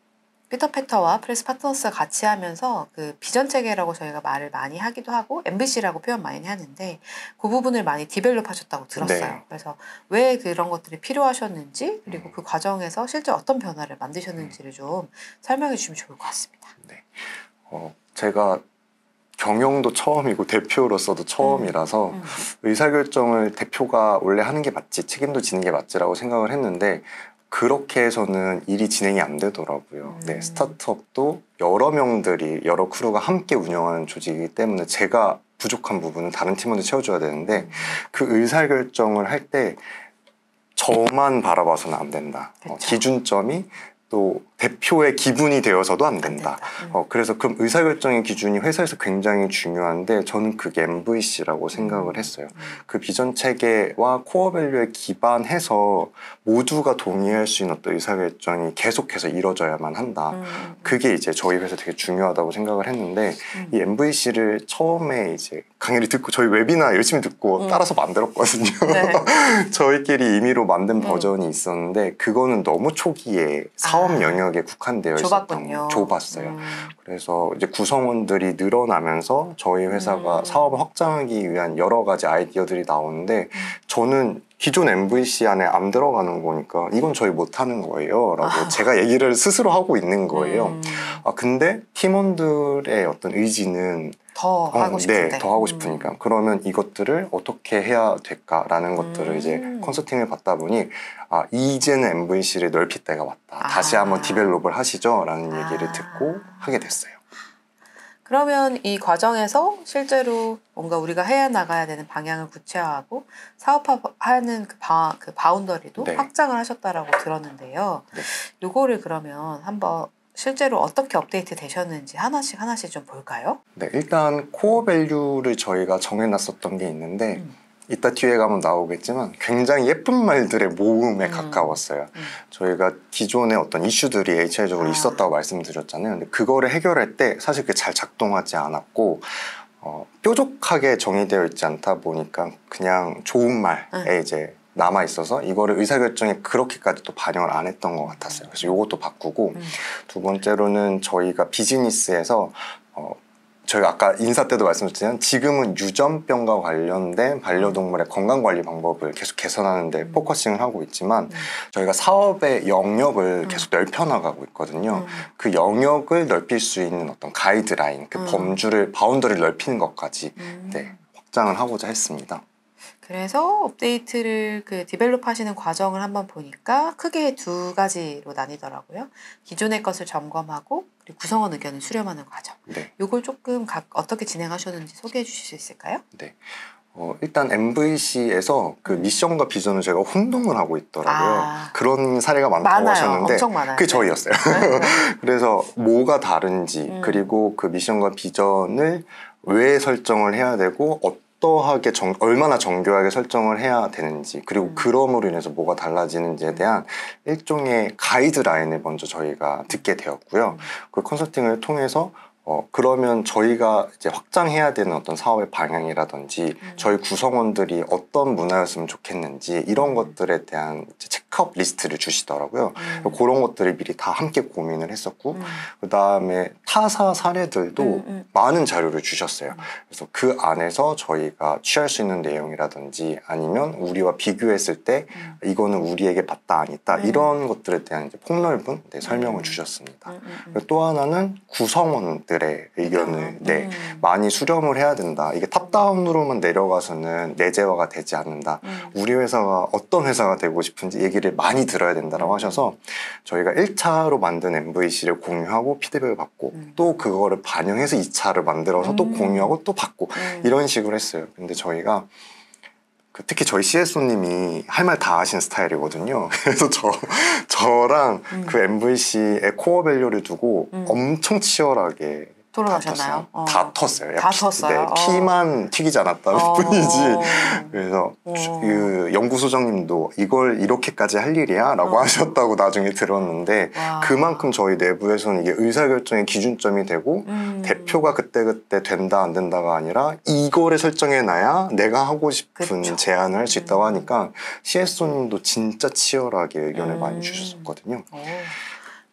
피터패터와 프레스 파트너스가 같이 하면서 그 비전 체계라고 저희가 말을 많이 하기도 하고 MVC라고 표현 많이 하는데 그 부분을 많이 디벨롭 하셨다고 들었어요. 네. 그래서 왜 그런 것들이 필요하셨는지 그리고 그 과정에서 실제 어떤 변화를 만드셨는지를 좀 설명해 주시면 좋을 것 같습니다. 네. 제가 경영도 처음이고 대표로서도 처음이라서 의사결정을 대표가 원래 하는 게 맞지, 책임도 지는 게 맞지라고 생각을 했는데 그렇게 해서는 일이 진행이 안 되더라고요. 네, 스타트업도 여러 명들이, 여러 크루가 함께 운영하는 조직이기 때문에 제가 부족한 부분은 다른 팀원들이 채워줘야 되는데 그 의사결정을 할 때 저만 바라봐서는 안 된다. 기준점이 또 대표의 기분이 되어서도 안 된다. 그래서 그럼 의사결정의 기준이 회사에서 굉장히 중요한데 저는 그게 MVC라고 생각을 했어요. 그 비전 체계와 코어 밸류에 기반해서 모두가 동의할 수 있는 어떤 의사결정이 계속해서 이루어져야만 한다. 그게 이제 저희 회사 되게 중요하다고 생각을 했는데 이 MVC를 처음에 이제 강의를 듣고 저희 웨비나 열심히 듣고 따라서 만들었거든요. 네. 저희끼리 임의로 만든 버전이 있었는데 그거는 너무 초기에 사업 영역에 국한되어 있었던 좁았어요. 그래서 이제 구성원들이 늘어나면서 저희 회사가 사업을 확장하기 위한 여러 가지 아이디어들이 나오는데 저는 기존 MVC 안에 안 들어가는 거니까 이건 저희 못하는 거예요 라고 제가 얘기를 스스로 하고 있는 거예요. 근데 팀원들의 어떤 의지는 더 하고 싶은데. 네, 더 하고 싶으니까. 그러면 이것들을 어떻게 해야 될까라는 것들을 이제 컨설팅을 받다 보니 이제는 MVC를 넓힐 때가 왔다. 다시 한번 디벨롭을 하시죠 라는 얘기를 듣고 하게 됐어요. 그러면 이 과정에서 실제로 뭔가 우리가 해야 나가야 되는 방향을 구체화하고 사업화하는 그 바운더리도 네. 확장을 하셨다라고 들었는데요. 네. 요거를 그러면 한번 실제로 어떻게 업데이트 되셨는지 하나씩 좀 볼까요? 네, 일단 코어 밸류를 저희가 정해놨었던 게 있는데 이따 뒤에 가면 나오겠지만 굉장히 예쁜 말들의 모음에 가까웠어요. 저희가 기존에 어떤 이슈들이 HR적으로 있었다고 말씀드렸잖아요. 근데 그거를 해결할 때 사실 그게 잘 작동하지 않았고 뾰족하게 정의되어 있지 않다 보니까 그냥 좋은 말에 이제 남아 있어서 이거를 의사결정에 그렇게까지 또 반영을 안 했던 것 같았어요. 그래서 이것도 바꾸고 두 번째로는 저희가 비즈니스에서 저희가 아까 인사 때도 말씀드렸지만 지금은 유전병과 관련된 반려동물의 건강관리 방법을 계속 개선하는 데 포커싱을 하고 있지만 저희가 사업의 영역을 계속 넓혀나가고 있거든요. 그 영역을 넓힐 수 있는 어떤 가이드라인, 그 범주를, 바운더리를 넓히는 것까지 네, 확장을 하고자 했습니다. 그래서 업데이트를 디벨롭 하시는 과정을 한번 보니까 크게 두 가지로 나뉘더라고요. 기존의 것을 점검하고 그리고 구성원 의견을 수렴하는 과정. 네. 이걸 조금 어떻게 진행하셨는지 소개해 주실 수 있을까요? 네. 일단 MVC에서 그 미션과 비전을 저희가 혼동을 하고 있더라고요. 그런 사례가 많다고 하셨는데 엄청 많아요. 그게 저희였어요. 그래서 뭐가 다른지 그리고 그 미션과 비전을 왜 설정을 해야 되고 어떠하게 얼마나 정교하게 설정을 해야 되는지 그리고 그럼으로 인해서 뭐가 달라지는지에 대한 일종의 가이드라인을 먼저 저희가 듣게 되었고요. 그 컨설팅을 통해서 그러면 저희가 이제 확장해야 되는 어떤 사업의 방향이라든지 저희 구성원들이 어떤 문화였으면 좋겠는지 이런 것들에 대한 체크업 리스트를 주시더라고요. 그런 것들을 미리 다 함께 고민을 했었고 그 다음에 타사 사례들도 많은 자료를 주셨어요. 그래서 그 안에서 저희가 취할 수 있는 내용이라든지 아니면 우리와 비교했을 때 이거는 우리에게 맞다 아니다 이런 것들에 대한 이제 폭넓은 설명을 주셨습니다. 또 하나는 구성원들 의견을 많이 수렴을 해야 된다. 이게 탑다운으로만 내려가서는 내재화가 되지 않는다. 우리 회사가 어떤 회사가 되고 싶은지 얘기를 많이 들어야 된다라고 하셔서 저희가 1차로 만든 MVC를 공유하고 피드백을 받고 또 그거를 반영해서 2차를 만들어서 또 공유하고 또 받고 이런 식으로 했어요. 근데 저희가 특히 저희 CSO님이 할 말 다 하시는 스타일이거든요. 그래서 저랑 그 MVC의 코어 밸류를 두고 엄청 치열하게 토론하셨나요? 다 텄어요. 다 텄어요? 네, 피만 튀기지 않았다는 뿐이지. 그래서 그 연구소장님도 이걸 이렇게까지 할 일이야? 라고 하셨다고 나중에 들었는데 그만큼 저희 내부에서는 이게 의사결정의 기준점이 되고 대표가 그때그때 된다 안 된다가 아니라 이거를 설정해놔야 내가 하고 싶은 제안을 할 수 있다고 하니까 CSO님도 진짜 치열하게 의견을 많이 주셨었거든요.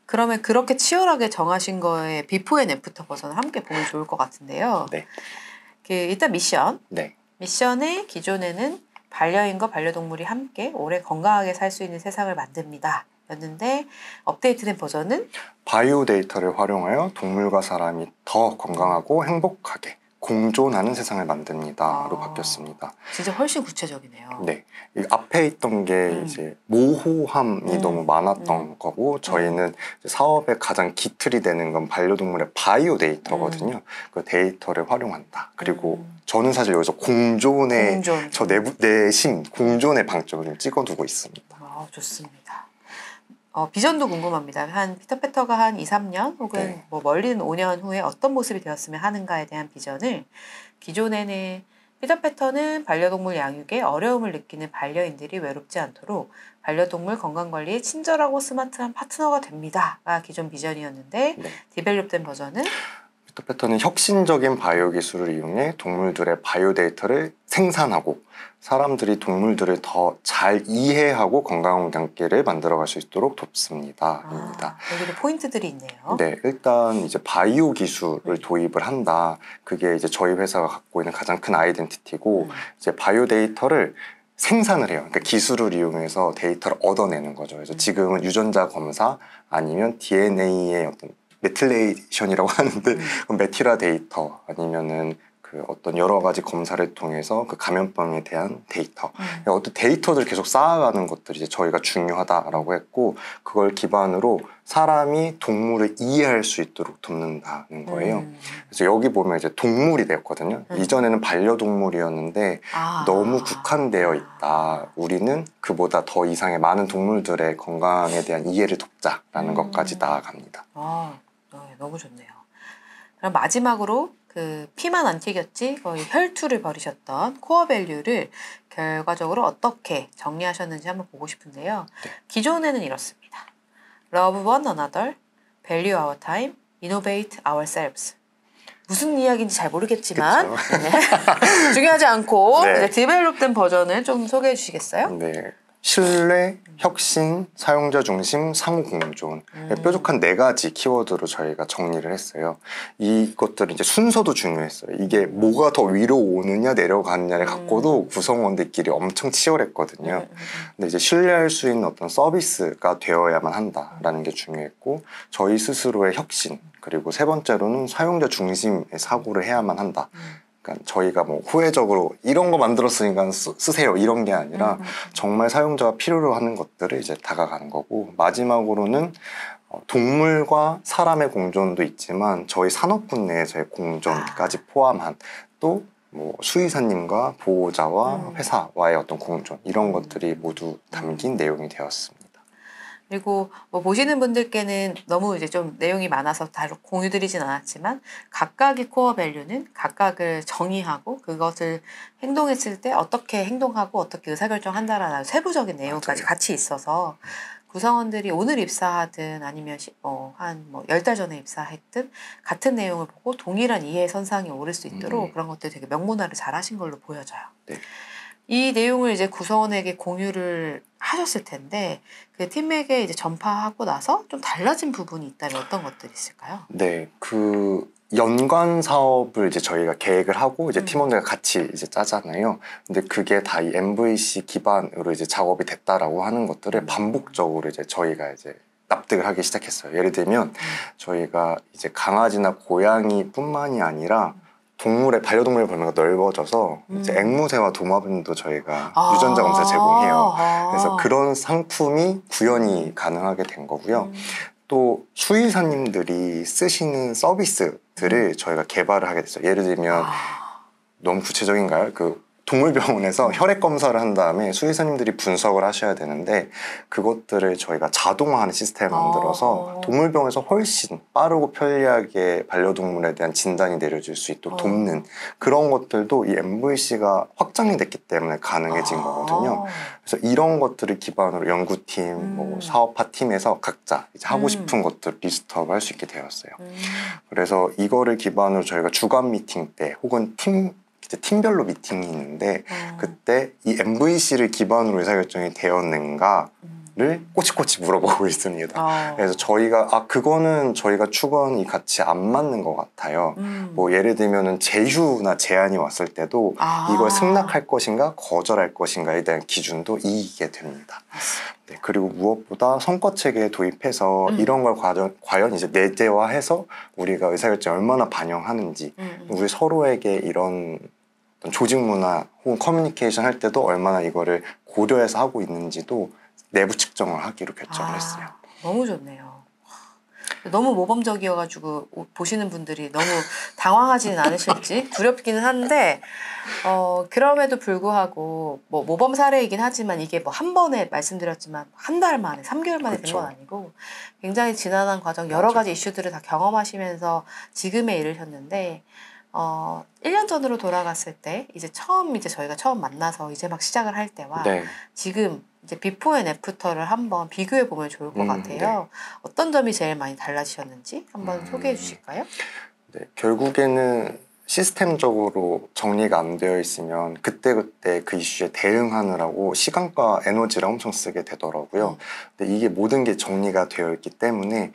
그러면 그렇게 치열하게 정하신 거에 비포 앤 애프터 버전을 함께 보면 좋을 것 같은데요. 네. 일단 미션. 네. 미션의 기존에는 반려인과 반려동물이 함께 오래 건강하게 살 수 있는 세상을 만듭니다. 였는데 업데이트된 버전은 바이오 데이터를 활용하여 동물과 사람이 더 건강하고 행복하게 공존하는 세상을 만듭니다로 바뀌었습니다. 진짜 훨씬 구체적이네요. 네, 이 앞에 있던 게 이제 모호함이 너무 많았던 거고 저희는 이제 사업의 가장 기틀이 되는 건 반려동물의 바이오 데이터거든요. 그 데이터를 활용한다. 그리고 저는 사실 여기서 공존의 저 내심 공존의 방점을 좀 찍어두고 있습니다. 좋습니다. 비전도 궁금합니다. 한 피터 패터가 한 2, 3년 혹은 네. 뭐 멀리는 5년 후에 어떤 모습이 되었으면 하는가에 대한 비전을 기존에는 피터 패터는 반려동물 양육에 어려움을 느끼는 반려인들이 외롭지 않도록 반려동물 건강관리에 친절하고 스마트한 파트너가 됩니다가 기존 비전이었는데 네. 디벨롭된 버전은 피터 패터는 혁신적인 바이오 기술을 이용해 동물들의 바이오 데이터를 생산하고 사람들이 동물들을 더 잘 이해하고 건강한 관계를 만들어갈 수 있도록 돕습니다. 입니다. 여기도 포인트들이 있네요. 네, 일단 이제 바이오 기술을 도입을 한다. 그게 이제 저희 회사가 갖고 있는 가장 큰 아이덴티티고 이제 바이오 데이터를 생산을 해요. 그러니까 기술을 이용해서 데이터를 얻어내는 거죠. 그래서 지금은 유전자 검사 아니면 DNA의 어떤 메틸레이션이라고 하는데 메틸화 데이터 아니면은 그 어떤 여러 가지 검사를 통해서 그 감염병에 대한 데이터 어떤 데이터들을 계속 쌓아가는 것들이 이제 저희가 중요하다라고 했고 그걸 기반으로 사람이 동물을 이해할 수 있도록 돕는다는 거예요. 그래서 여기 보면 이제 동물이 되었거든요. 이전에는 반려동물이었는데 너무 국한되어 있다. 우리는 그보다 더 이상의 많은 동물들의 건강에 대한 이해를 돕자라는 것까지 나아갑니다. 너무 좋네요. 그럼 마지막으로 그 피만 안 튀겼지 거의 혈투를 벌이셨던 코어 밸류를 결과적으로 어떻게 정리하셨는지 한번 보고 싶은데요. 네. 기존에는 이렇습니다. Love one another, value our time, innovate ourselves. 무슨 이야기인지 잘 모르겠지만 네. 중요하지 않고 네. 이제 디벨롭된 버전을 좀 소개해 주시겠어요? 네. 신뢰, 혁신, 사용자 중심, 상호 공존 뾰족한 4가지 키워드로 저희가 정리를 했어요. 이것들은 이제 순서도 중요했어요. 이게 뭐가 더 위로 오느냐 내려가느냐를 갖고도 구성원들끼리 엄청 치열했거든요. 근데 이제 신뢰할 수 있는 어떤 서비스가 되어야만 한다라는 게 중요했고 저희 스스로의 혁신 그리고 세 번째로는 사용자 중심의 사고를 해야만 한다. 그러니까 저희가 뭐 후회적으로 이런 거 만들었으니까 쓰세요 이런 게 아니라 정말 사용자가 필요로 하는 것들을 이제 다가가는 거고 마지막으로는 동물과 사람의 공존도 있지만 저희 산업군 내에서의 공존까지 포함한 또 뭐 수의사님과 보호자와 회사와의 어떤 공존 이런 것들이 모두 담긴 내용이 되었습니다. 그리고 뭐 보시는 분들께는 너무 이제 좀 내용이 많아서 다 공유드리진 않았지만 각각의 코어 밸류는 각각을 정의하고 그것을 행동했을 때 어떻게 행동하고 어떻게 의사결정한다라는 세부적인 내용까지 맞아요. 같이 있어서 구성원들이 오늘 입사하든 아니면 한 10달 전에 입사했든 같은 내용을 보고 동일한 이해 선상에 오를 수 있도록 그런 것들 되게 명문화를 잘 하신 걸로 보여져요. 네. 이 내용을 이제 구성원에게 공유를 하셨을 텐데 그 팀에게 이제 전파하고 나서 좀 달라진 부분이 있다면 어떤 것들이 있을까요? 네, 그 연관 사업을 이제 저희가 계획을 하고 이제 팀원들과 같이 이제 짜잖아요. 근데 그게 다 이 MVC 기반으로 이제 작업이 됐다라고 하는 것들을 반복적으로 이제 저희가 이제 납득을 하기 시작했어요. 예를 들면 저희가 이제 강아지나 고양이뿐만이 아니라 동물의 반려동물의 범위가 넓어져서 이제 앵무새와 도마뱀도 저희가 유전자 검사 제공해요. 그래서 그런 상품이 구현이 가능하게 된 거고요. 또 수의사님들이 쓰시는 서비스들을 저희가 개발을 하게 됐어요. 예를 들면 너무 구체적인가요? 그 동물병원에서 혈액 검사를 한 다음에 수의사님들이 분석을 하셔야 되는데 그것들을 저희가 자동화하는 시스템을 만들어서 동물병원에서 훨씬 빠르고 편리하게 반려동물에 대한 진단이 내려질 수 있도록 돕는 그런 것들도 이 MVC가 확장이 됐기 때문에 가능해진 거거든요. 그래서 이런 것들을 기반으로 연구팀, 뭐 사업화 팀에서 각자 이제 하고 싶은 것들 리스트업 할 수 있게 되었어요. 그래서 이거를 기반으로 저희가 주간 미팅 때 혹은 팀별로 미팅이 있는데 그때 이 MVC를 기반으로 의사결정이 되었는가를 꼬치꼬치 물어보고 있습니다. 그래서 저희가 그거는 저희가 추구하는 가치 안 맞는 것 같아요. 뭐 예를 들면은 제휴나 제안이 왔을 때도 이걸 승낙할 것인가 거절할 것인가에 대한 기준도 이기게 됩니다. 네, 그리고 무엇보다 성과 체계에 도입해서 이런 걸 과연 이제 내재화해서 우리가 의사결정에 얼마나 반영하는지 우리 서로에게 이런 조직 문화 혹은 커뮤니케이션 할 때도 얼마나 이거를 고려해서 하고 있는지도 내부 측정을 하기로 결정을 했어요. 너무 좋네요. 너무 모범적이어가지고 보시는 분들이 너무 당황하지는 않으실지 두렵기는 한데 그럼에도 불구하고 뭐 모범 사례이긴 하지만 이게 뭐 한 번에 말씀드렸지만 한 달 만에 3개월 만에 된 건 아니고 굉장히 지난한 과정 여러 가지 이슈들을 다 경험하시면서 지금에 이르셨는데 1년 전으로 돌아갔을 때 이제 저희가 처음 만나서 이제 막 시작을 할 때와 네. 지금 이제 비포 앤 애프터를 한번 비교해 보면 좋을 것 같아요. 네. 어떤 점이 제일 많이 달라지셨는지 한번 소개해 주실까요? 네, 결국에는 시스템적으로 정리가 안 되어 있으면 그때그때 그 이슈에 대응하느라고 시간과 에너지를 엄청 쓰게 되더라고요. 근데 이게 모든 게 정리가 되어 있기 때문에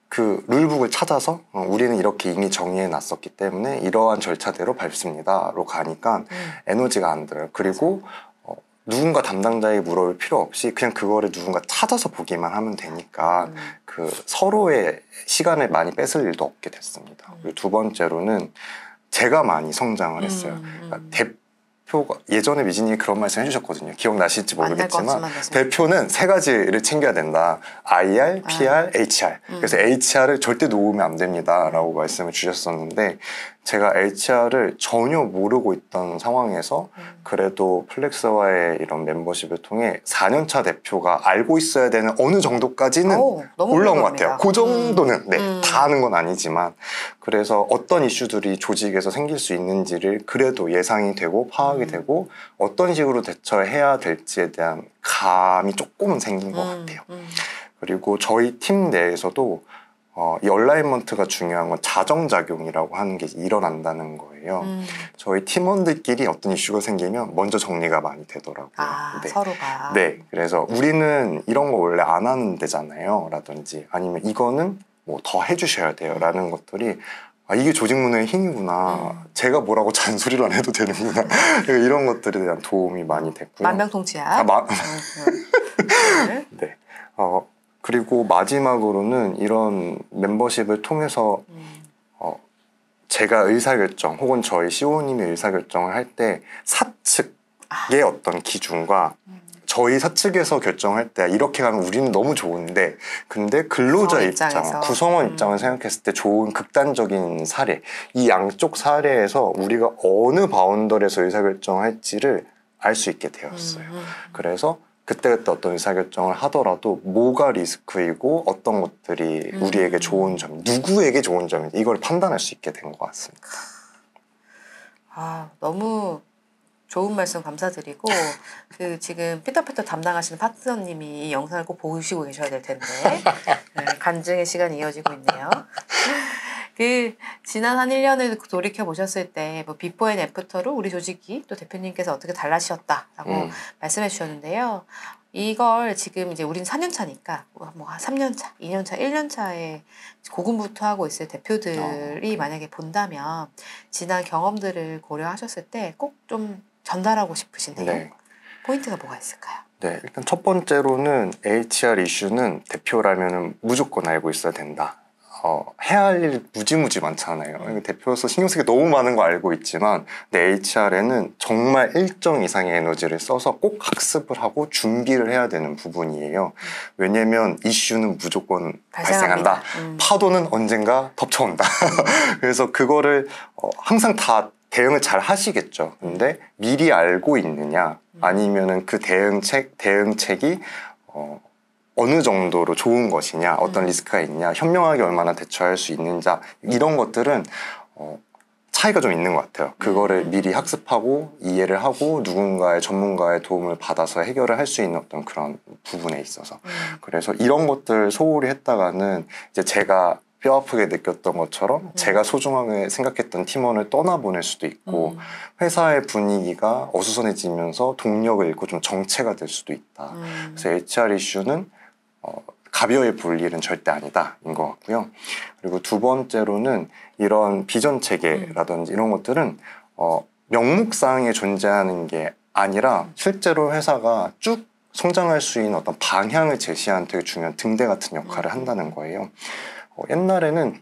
그 룰북을 찾아서 우리는 이렇게 이미 정의해 놨었기 때문에 이러한 절차대로 밟습니다로 가니까 에너지가 안 들어요. 그리고 누군가 담당자에게 물어볼 필요 없이 그냥 그거를 누군가 찾아서 보기만 하면 되니까 그 서로의 시간을 많이 뺏을 일도 없게 됐습니다. 그리고 두 번째로는 제가 많이 성장을 했어요. 그러니까 대표가 예전에 미진님이 그런 말씀 해주셨거든요. 기억나실지 모르겠지만 대표는 세 가지를 챙겨야 된다. IR, PR, HR. 그래서 HR을 절대 놓으면 안 됩니다 라고 말씀을 주셨었는데 제가 HR을 전혀 모르고 있던 상황에서 그래도 플렉스와의 이런 멤버십을 통해 4년차 대표가 알고 있어야 되는 어느 정도까지는 올라온 것 같아요. 그 정도는 다 아는 건 아니지만 그래서 어떤 이슈들이 조직에서 생길 수 있는지를 그래도 예상이 되고 파악이 되고 어떤 식으로 대처해야 될지에 대한 감이 조금은 생긴 것 같아요. 그리고 저희 팀 내에서도 이 얼라이먼트가 중요한 건 자정작용이라고 하는 게 일어난다는 거예요. 저희 팀원들끼리 어떤 이슈가 생기면 먼저 정리가 많이 되더라고요. 네. 서로가. 네, 그래서 우리는 이런 거 원래 안 하는 데잖아요. 라든지 아니면 이거는 뭐 더 해주셔야 돼요. 라는 것들이 이게 조직 문화의 힘이구나. 제가 뭐라고 잔소리를 안 해도 되는구나. 이런 것들에 대한 도움이 많이 됐고요. 만병통치약. 네. 그리고 마지막으로는 이런 멤버십을 통해서 제가 의사결정 혹은 저희 CEO님이 의사결정을 할 때 사측의 어떤 기준과 저희 사측에서 결정할 때 이렇게 가면 우리는 너무 좋은데 근데 근로자 입장, 구성원 입장을 생각했을 때 좋은 극단적인 사례 이 양쪽 사례에서 우리가 어느 바운더리에서 의사결정할지를 알 수 있게 되었어요. 그래서 그때그때 어떤 의사결정을 하더라도 뭐가 리스크이고 어떤 것들이 우리에게 좋은 점, 누구에게 좋은 점인지 이걸 판단할 수 있게 된 것 같습니다. 너무 좋은 말씀 감사드리고 지금 피터패터 담당하시는 파트너님이 이 영상을 꼭 보시고 계셔야 될 텐데 간증의 시간이 이어지고 있네요. 지난 한 1년을 돌이켜 보셨을 때 뭐 비포 앤 애프터로 우리 조직이 또 대표님께서 어떻게 달라지셨다라고 말씀해 주셨는데요. 이걸 지금 이제 우리는 4년 차니까 뭐 3년 차, 2년 차, 1년 차에 고군분투하고 있을 대표들이 만약에 본다면 지난 경험들을 고려하셨을 때 꼭 좀 전달하고 싶으신 내용 포인트가 뭐가 있을까요? 네, 일단 첫 번째로는 HR 이슈는 대표라면 무조건 알고 있어야 된다. 해야 할 일 무지무지 많잖아요. 대표로서 신경 쓰기 너무 많은 거 알고 있지만 내 HR에는 정말 일정 이상의 에너지를 써서 꼭 학습을 하고 준비를 해야 되는 부분이에요. 왜냐면 이슈는 무조건 발생한다. 파도는 언젠가 덮쳐온다. 그래서 그거를 항상 다 대응을 잘 하시겠죠. 근데 미리 알고 있느냐 아니면은 그 대응책이 어느 정도로 좋은 것이냐, 어떤 리스크가 있냐, 현명하게 얼마나 대처할 수 있는지 이런 것들은 차이가 좀 있는 것 같아요. 그거를 미리 학습하고 이해를 하고 누군가의 전문가의 도움을 받아서 해결을 할 수 있는 어떤 그런 부분에 있어서 그래서 이런 것들 소홀히 했다가는 이제 제가 뼈아프게 느꼈던 것처럼 제가 소중하게 생각했던 팀원을 떠나보낼 수도 있고 회사의 분위기가 어수선해지면서 동력을 잃고 좀 정체가 될 수도 있다. 그래서 HR 이슈는 가벼이 볼 일은 절대 아니다 인 것 같고요. 그리고 두 번째로는 이런 비전 체계라든지 이런 것들은 명목상에 존재하는 게 아니라 실제로 회사가 쭉 성장할 수 있는 어떤 방향을 제시하는 되게 중요한 등대 같은 역할을 한다는 거예요. 옛날에는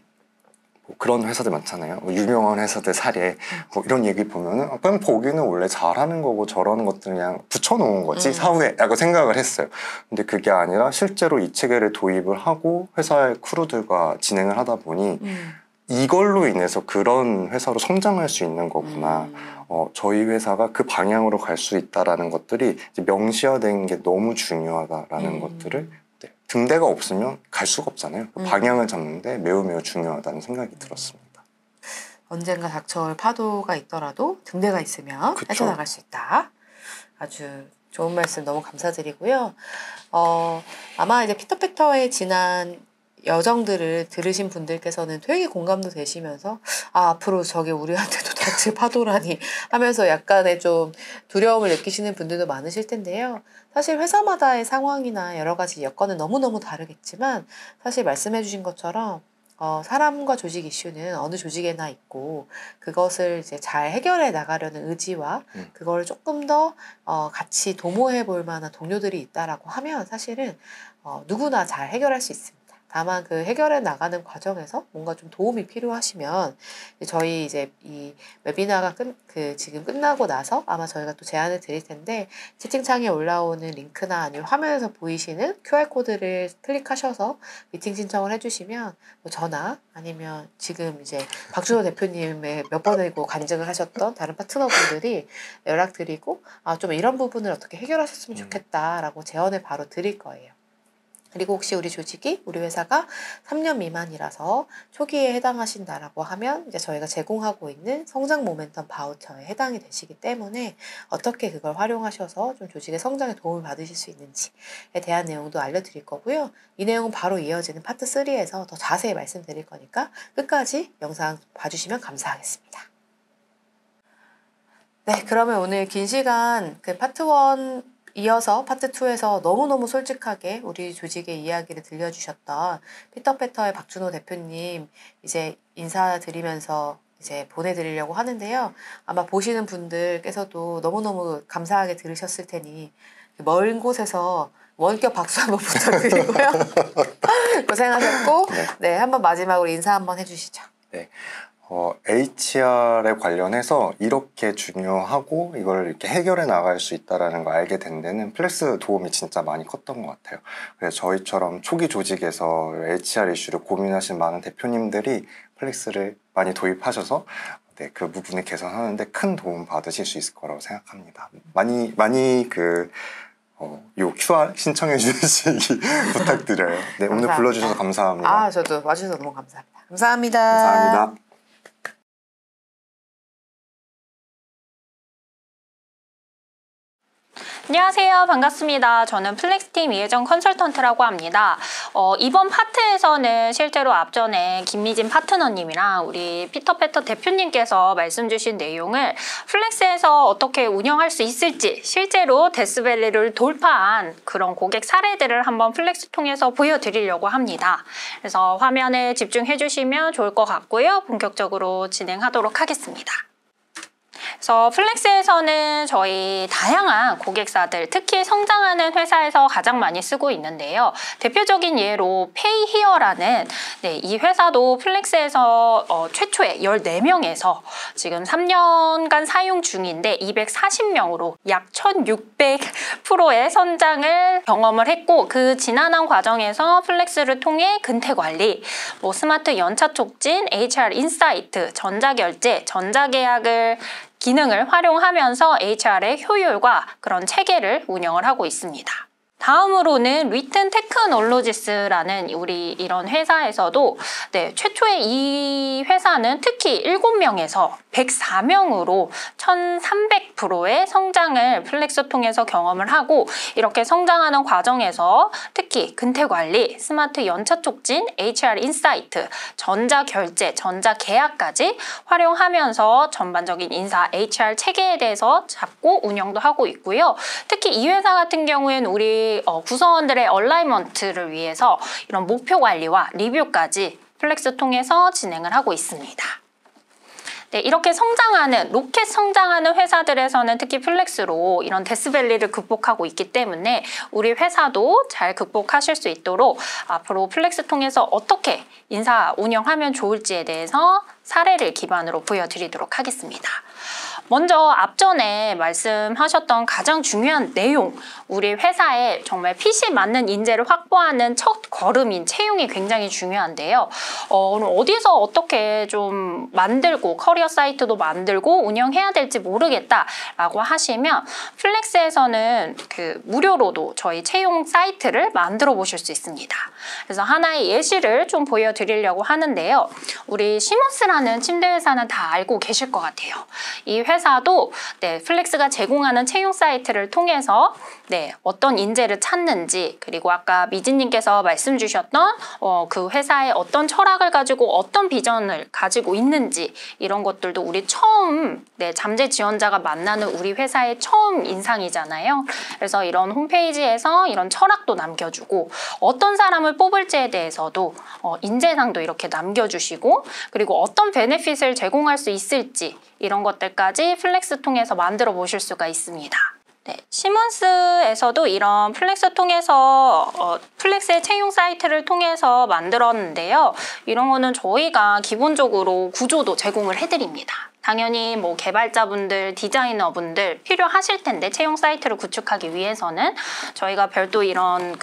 그런 회사들 많잖아요. 유명한 회사들 사례 이런 얘기 보면은 그냥 거기는 원래 잘하는 거고 저러는 것들 그냥 붙여놓은 거지 사후에 약간 생각을 했어요. 근데 그게 아니라 실제로 이 체계를 도입을 하고 회사의 크루들과 진행을 하다 보니 이걸로 인해서 그런 회사로 성장할 수 있는 거구나. 저희 회사가 그 방향으로 갈 수 있다라는 것들이 이제 명시화된 게 너무 중요하다라는 것들을 등대가 없으면 갈 수가 없잖아요. 방향을 잡는데 매우 매우 중요하다는 생각이 들었습니다. 언젠가 닥쳐올 파도가 있더라도 등대가 있으면 그쵸. 헤쳐나갈 수 있다. 아주 좋은 말씀 너무 감사드리고요. 아마 이제 피터패터의 지난 여정들을 들으신 분들께서는 되게 공감도 되시면서 앞으로 저게 우리한테도 닥칠 파도라니 하면서 약간의 좀 두려움을 느끼시는 분들도 많으실 텐데요. 사실 회사마다의 상황이나 여러 가지 여건은 너무너무 다르겠지만 사실 말씀해 주신 것처럼 사람과 조직 이슈는 어느 조직에나 있고 그것을 이제 잘 해결해 나가려는 의지와 그걸 조금 더 같이 도모해 볼 만한 동료들이 있다라고 하면 사실은 누구나 잘 해결할 수 있습니다. 다만 그 해결해 나가는 과정에서 뭔가 좀 도움이 필요하시면 저희 이제 이 웨비나가 지금 끝나고 나서 아마 저희가 또 제안을 드릴 텐데 채팅창에 올라오는 링크나 아니면 화면에서 보이시는 QR코드를 클릭하셔서 미팅 신청을 해주시면 뭐 저나 아니면 지금 이제 박준호 대표님의 몇 번이고 간증을 하셨던 다른 파트너분들이 연락드리고 좀 이런 부분을 어떻게 해결하셨으면 좋겠다라고 제언을 바로 드릴 거예요. 그리고 혹시 우리 조직이 우리 회사가 3년 미만이라서 초기에 해당하신다라고 하면 이제 저희가 제공하고 있는 성장 모멘텀 바우처에 해당이 되시기 때문에 어떻게 그걸 활용하셔서 좀 조직의 성장에 도움을 받으실 수 있는지에 대한 내용도 알려드릴 거고요. 이 내용은 바로 이어지는 파트 3에서 더 자세히 말씀드릴 거니까 끝까지 영상 봐주시면 감사하겠습니다. 네, 그러면 오늘 긴 시간 그 파트 1 이어서 파트 2에서 너무너무 솔직하게 우리 조직의 이야기를 들려주셨던 피터패터의 박준호 대표님 이제 인사드리면서 이제 보내드리려고 하는데요. 아마 보시는 분들께서도 너무너무 감사하게 들으셨을 테니 먼 곳에서 원격 박수 한번 부탁드리고요. 고생하셨고, 네, 한번 마지막으로 인사 한번 해주시죠. 네. HR에 관련해서 이렇게 중요하고 이걸 이렇게 해결해 나갈 수 있다는 걸 알게 된 데는 플렉스 도움이 진짜 많이 컸던 것 같아요. 그래서 저희처럼 초기 조직에서 HR 이슈를 고민하신 많은 대표님들이 플렉스를 많이 도입하셔서 그 부분을 개선하는데 큰 도움 받으실 수 있을 거라고 생각합니다. 많이 요 QR 신청해 주시기 부탁드려요. 네, 오늘 불러주셔서 감사합니다. 저도 와주셔서 너무 감사합니다. 감사합니다. 감사합니다. 안녕하세요. 반갑습니다. 저는 플렉스팀 이혜정 컨설턴트라고 합니다. 이번 파트에서는 실제로 앞전에 김미진 파트너님이랑 우리 피터패터 대표님께서 말씀 주신 내용을 플렉스에서 어떻게 운영할 수 있을지 실제로 데스밸리를 돌파한 그런 고객 사례들을 한번 플렉스 통해서 보여드리려고 합니다. 그래서 화면에 집중해 주시면 좋을 것 같고요. 본격적으로 진행하도록 하겠습니다. 그래서 플렉스에서는 저희 다양한 고객사들, 특히 성장하는 회사에서 가장 많이 쓰고 있는데요. 대표적인 예로 페이히어라는 이 회사도 플렉스에서 최초에 14명에서 지금 3년간 사용 중인데 240명으로 약 1600%의 선장을 경험을 했고 그 지난한 과정에서 플렉스를 통해 근태관리, 스마트 연차 촉진, HR 인사이트, 전자결제, 전자계약을 기능을 활용하면서 HR의 효율과 그런 체계를 운영을 하고 있습니다. 다음으로는 리튼 테크놀로지스라는 우리 이런 회사에서도 최초에 이 회사는 특히 7명에서 104명으로 1300%의 성장을 플렉스 통해서 경험을 하고 이렇게 성장하는 과정에서 특히 근태관리, 스마트 연차 촉진, HR 인사이트, 전자결제, 전자계약까지 활용하면서 전반적인 인사 HR 체계에 대해서 잡고 운영도 하고 있고요. 특히 이 회사 같은 경우에는 우리 구성원들의 얼라이먼트를 위해서 이런 목표 관리와 리뷰까지 플렉스 통해서 진행을 하고 있습니다. 네, 이렇게 성장하는, 로켓 성장하는 회사들에서는 특히 플렉스로 이런 데스밸리를 극복하고 있기 때문에 우리 회사도 잘 극복하실 수 있도록 앞으로 플렉스 통해서 어떻게 인사 운영하면 좋을지에 대해서 사례를 기반으로 보여드리도록 하겠습니다. 먼저 앞전에 말씀하셨던 가장 중요한 내용, 우리 회사에 정말 핏이 맞는 인재를 확보하는 첫 걸음인 채용이 굉장히 중요한데요. 어디서 어떻게 좀 만들고 커리어 사이트도 만들고 운영해야 될지 모르겠다라고 하시면 플렉스에서는 무료로도 저희 채용 사이트를 만들어 보실 수 있습니다. 그래서 하나의 예시를 좀 보여드리려고 하는데요. 우리 시몬스라는 침대 회사는 다 알고 계실 것 같아요. 이 회사도 플렉스가 제공하는 채용 사이트를 통해서 어떤 인재를 찾는지, 그리고 아까 미진님께서 말씀 주셨던 그 회사의 어떤 철학을 가지고 어떤 비전을 가지고 있는지, 이런 것들도 우리 처음 잠재 지원자가 만나는 우리 회사의 처음 인상이잖아요. 그래서 이런 홈페이지에서 이런 철학도 남겨주고 어떤 사람을 뽑을지에 대해서도 인재상도 이렇게 남겨주시고, 그리고 어떤 베네핏을 제공할 수 있을지 이런 것들까지 플렉스 통해서 만들어 보실 수가 있습니다. 네, 시몬스에서도 이런 플렉스 통해서 플렉스의 채용 사이트를 통해서 만들었는데요. 이런 거는 저희가 기본적으로 구조도 제공을 해드립니다. 당연히 뭐 개발자분들, 디자이너분들 필요하실 텐데 채용 사이트를 구축하기 위해서는 저희가 별도 이런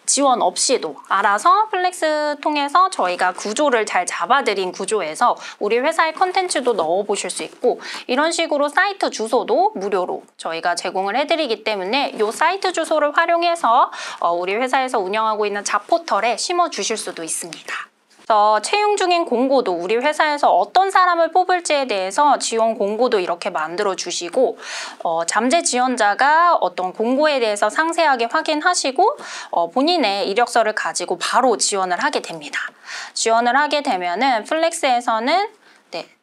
지원 없이도 알아서 플렉스 통해서 저희가 구조를 잘 잡아드린 구조에서 우리 회사의 컨텐츠도 넣어보실 수 있고, 이런 식으로 사이트 주소도 무료로 저희가 제공을 해드리기 때문에 이 사이트 주소를 활용해서 우리 회사에서 운영하고 있는 잡포털에 심어주실 수도 있습니다. 그래서 채용 중인 공고도 우리 회사에서 어떤 사람을 뽑을지에 대해서 지원 공고도 이렇게 만들어 주시고, 잠재 지원자가 어떤 공고에 대해서 상세하게 확인하시고 본인의 이력서를 가지고 바로 지원을 하게 됩니다. 지원을 하게 되면은 플렉스에서는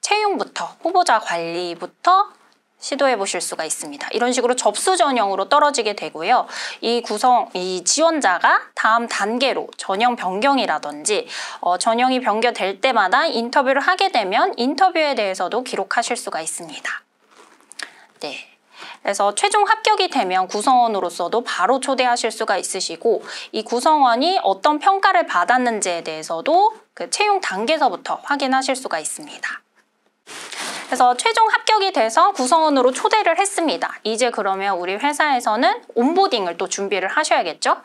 채용부터 후보자 관리부터 시도해 보실 수가 있습니다. 이런 식으로 접수 전형으로 떨어지게 되고요. 이 지원자가 다음 단계로 전형 변경이라든지 전형이 변경될 때마다 인터뷰를 하게 되면 인터뷰에 대해서도 기록하실 수가 있습니다. 네. 그래서 최종 합격이 되면 구성원으로서도 바로 초대하실 수가 있으시고, 이 구성원이 어떤 평가를 받았는지에 대해서도 채용 단계서부터 확인하실 수가 있습니다. 그래서 최종 합격이 돼서 구성원으로 초대를 했습니다. 이제 그러면 우리 회사에서는 온보딩을 또 준비를 하셔야겠죠?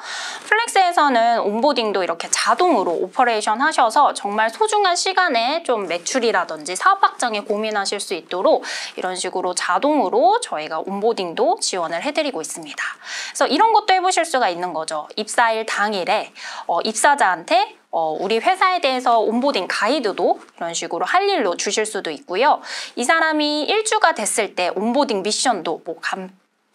플렉스에서는 온보딩도 이렇게 자동으로 오퍼레이션 하셔서 정말 소중한 시간에 좀 매출이라든지 사업 확장에 고민하실 수 있도록 이런 식으로 자동으로 저희가 온보딩도 지원을 해드리고 있습니다. 그래서 이런 것도 해보실 수가 있는 거죠. 입사일 당일에 입사자한테 우리 회사에 대해서 온보딩 가이드도 이런 식으로 할 일로 주실 수도 있고요. 이 사람이 1주가 됐을 때 온보딩 미션도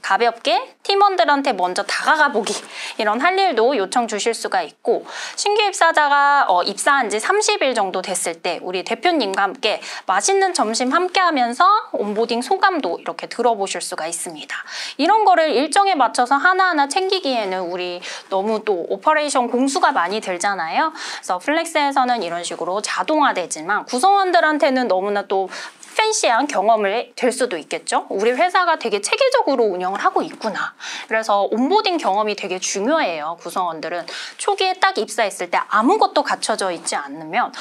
가볍게 팀원들한테 먼저 다가가 보기, 이런 할 일도 요청 주실 수가 있고, 신규 입사자가 입사한 지 30일 정도 됐을 때 우리 대표님과 함께 맛있는 점심 함께 하면서 온보딩 소감도 이렇게 들어보실 수가 있습니다. 이런 거를 일정에 맞춰서 하나하나 챙기기에는 우리 너무 또 오퍼레이션 공수가 많이 들잖아요. 그래서 플렉스에서는 이런 식으로 자동화되지만 구성원들한테는 너무나 또 팬시한 경험을 될 수도 있겠죠. 우리 회사가 되게 체계적으로 운영을 하고 있구나. 그래서 온보딩 경험이 되게 중요해요. 구성원들은 초기에 딱 입사했을 때 아무것도 갖춰져 있지 않으면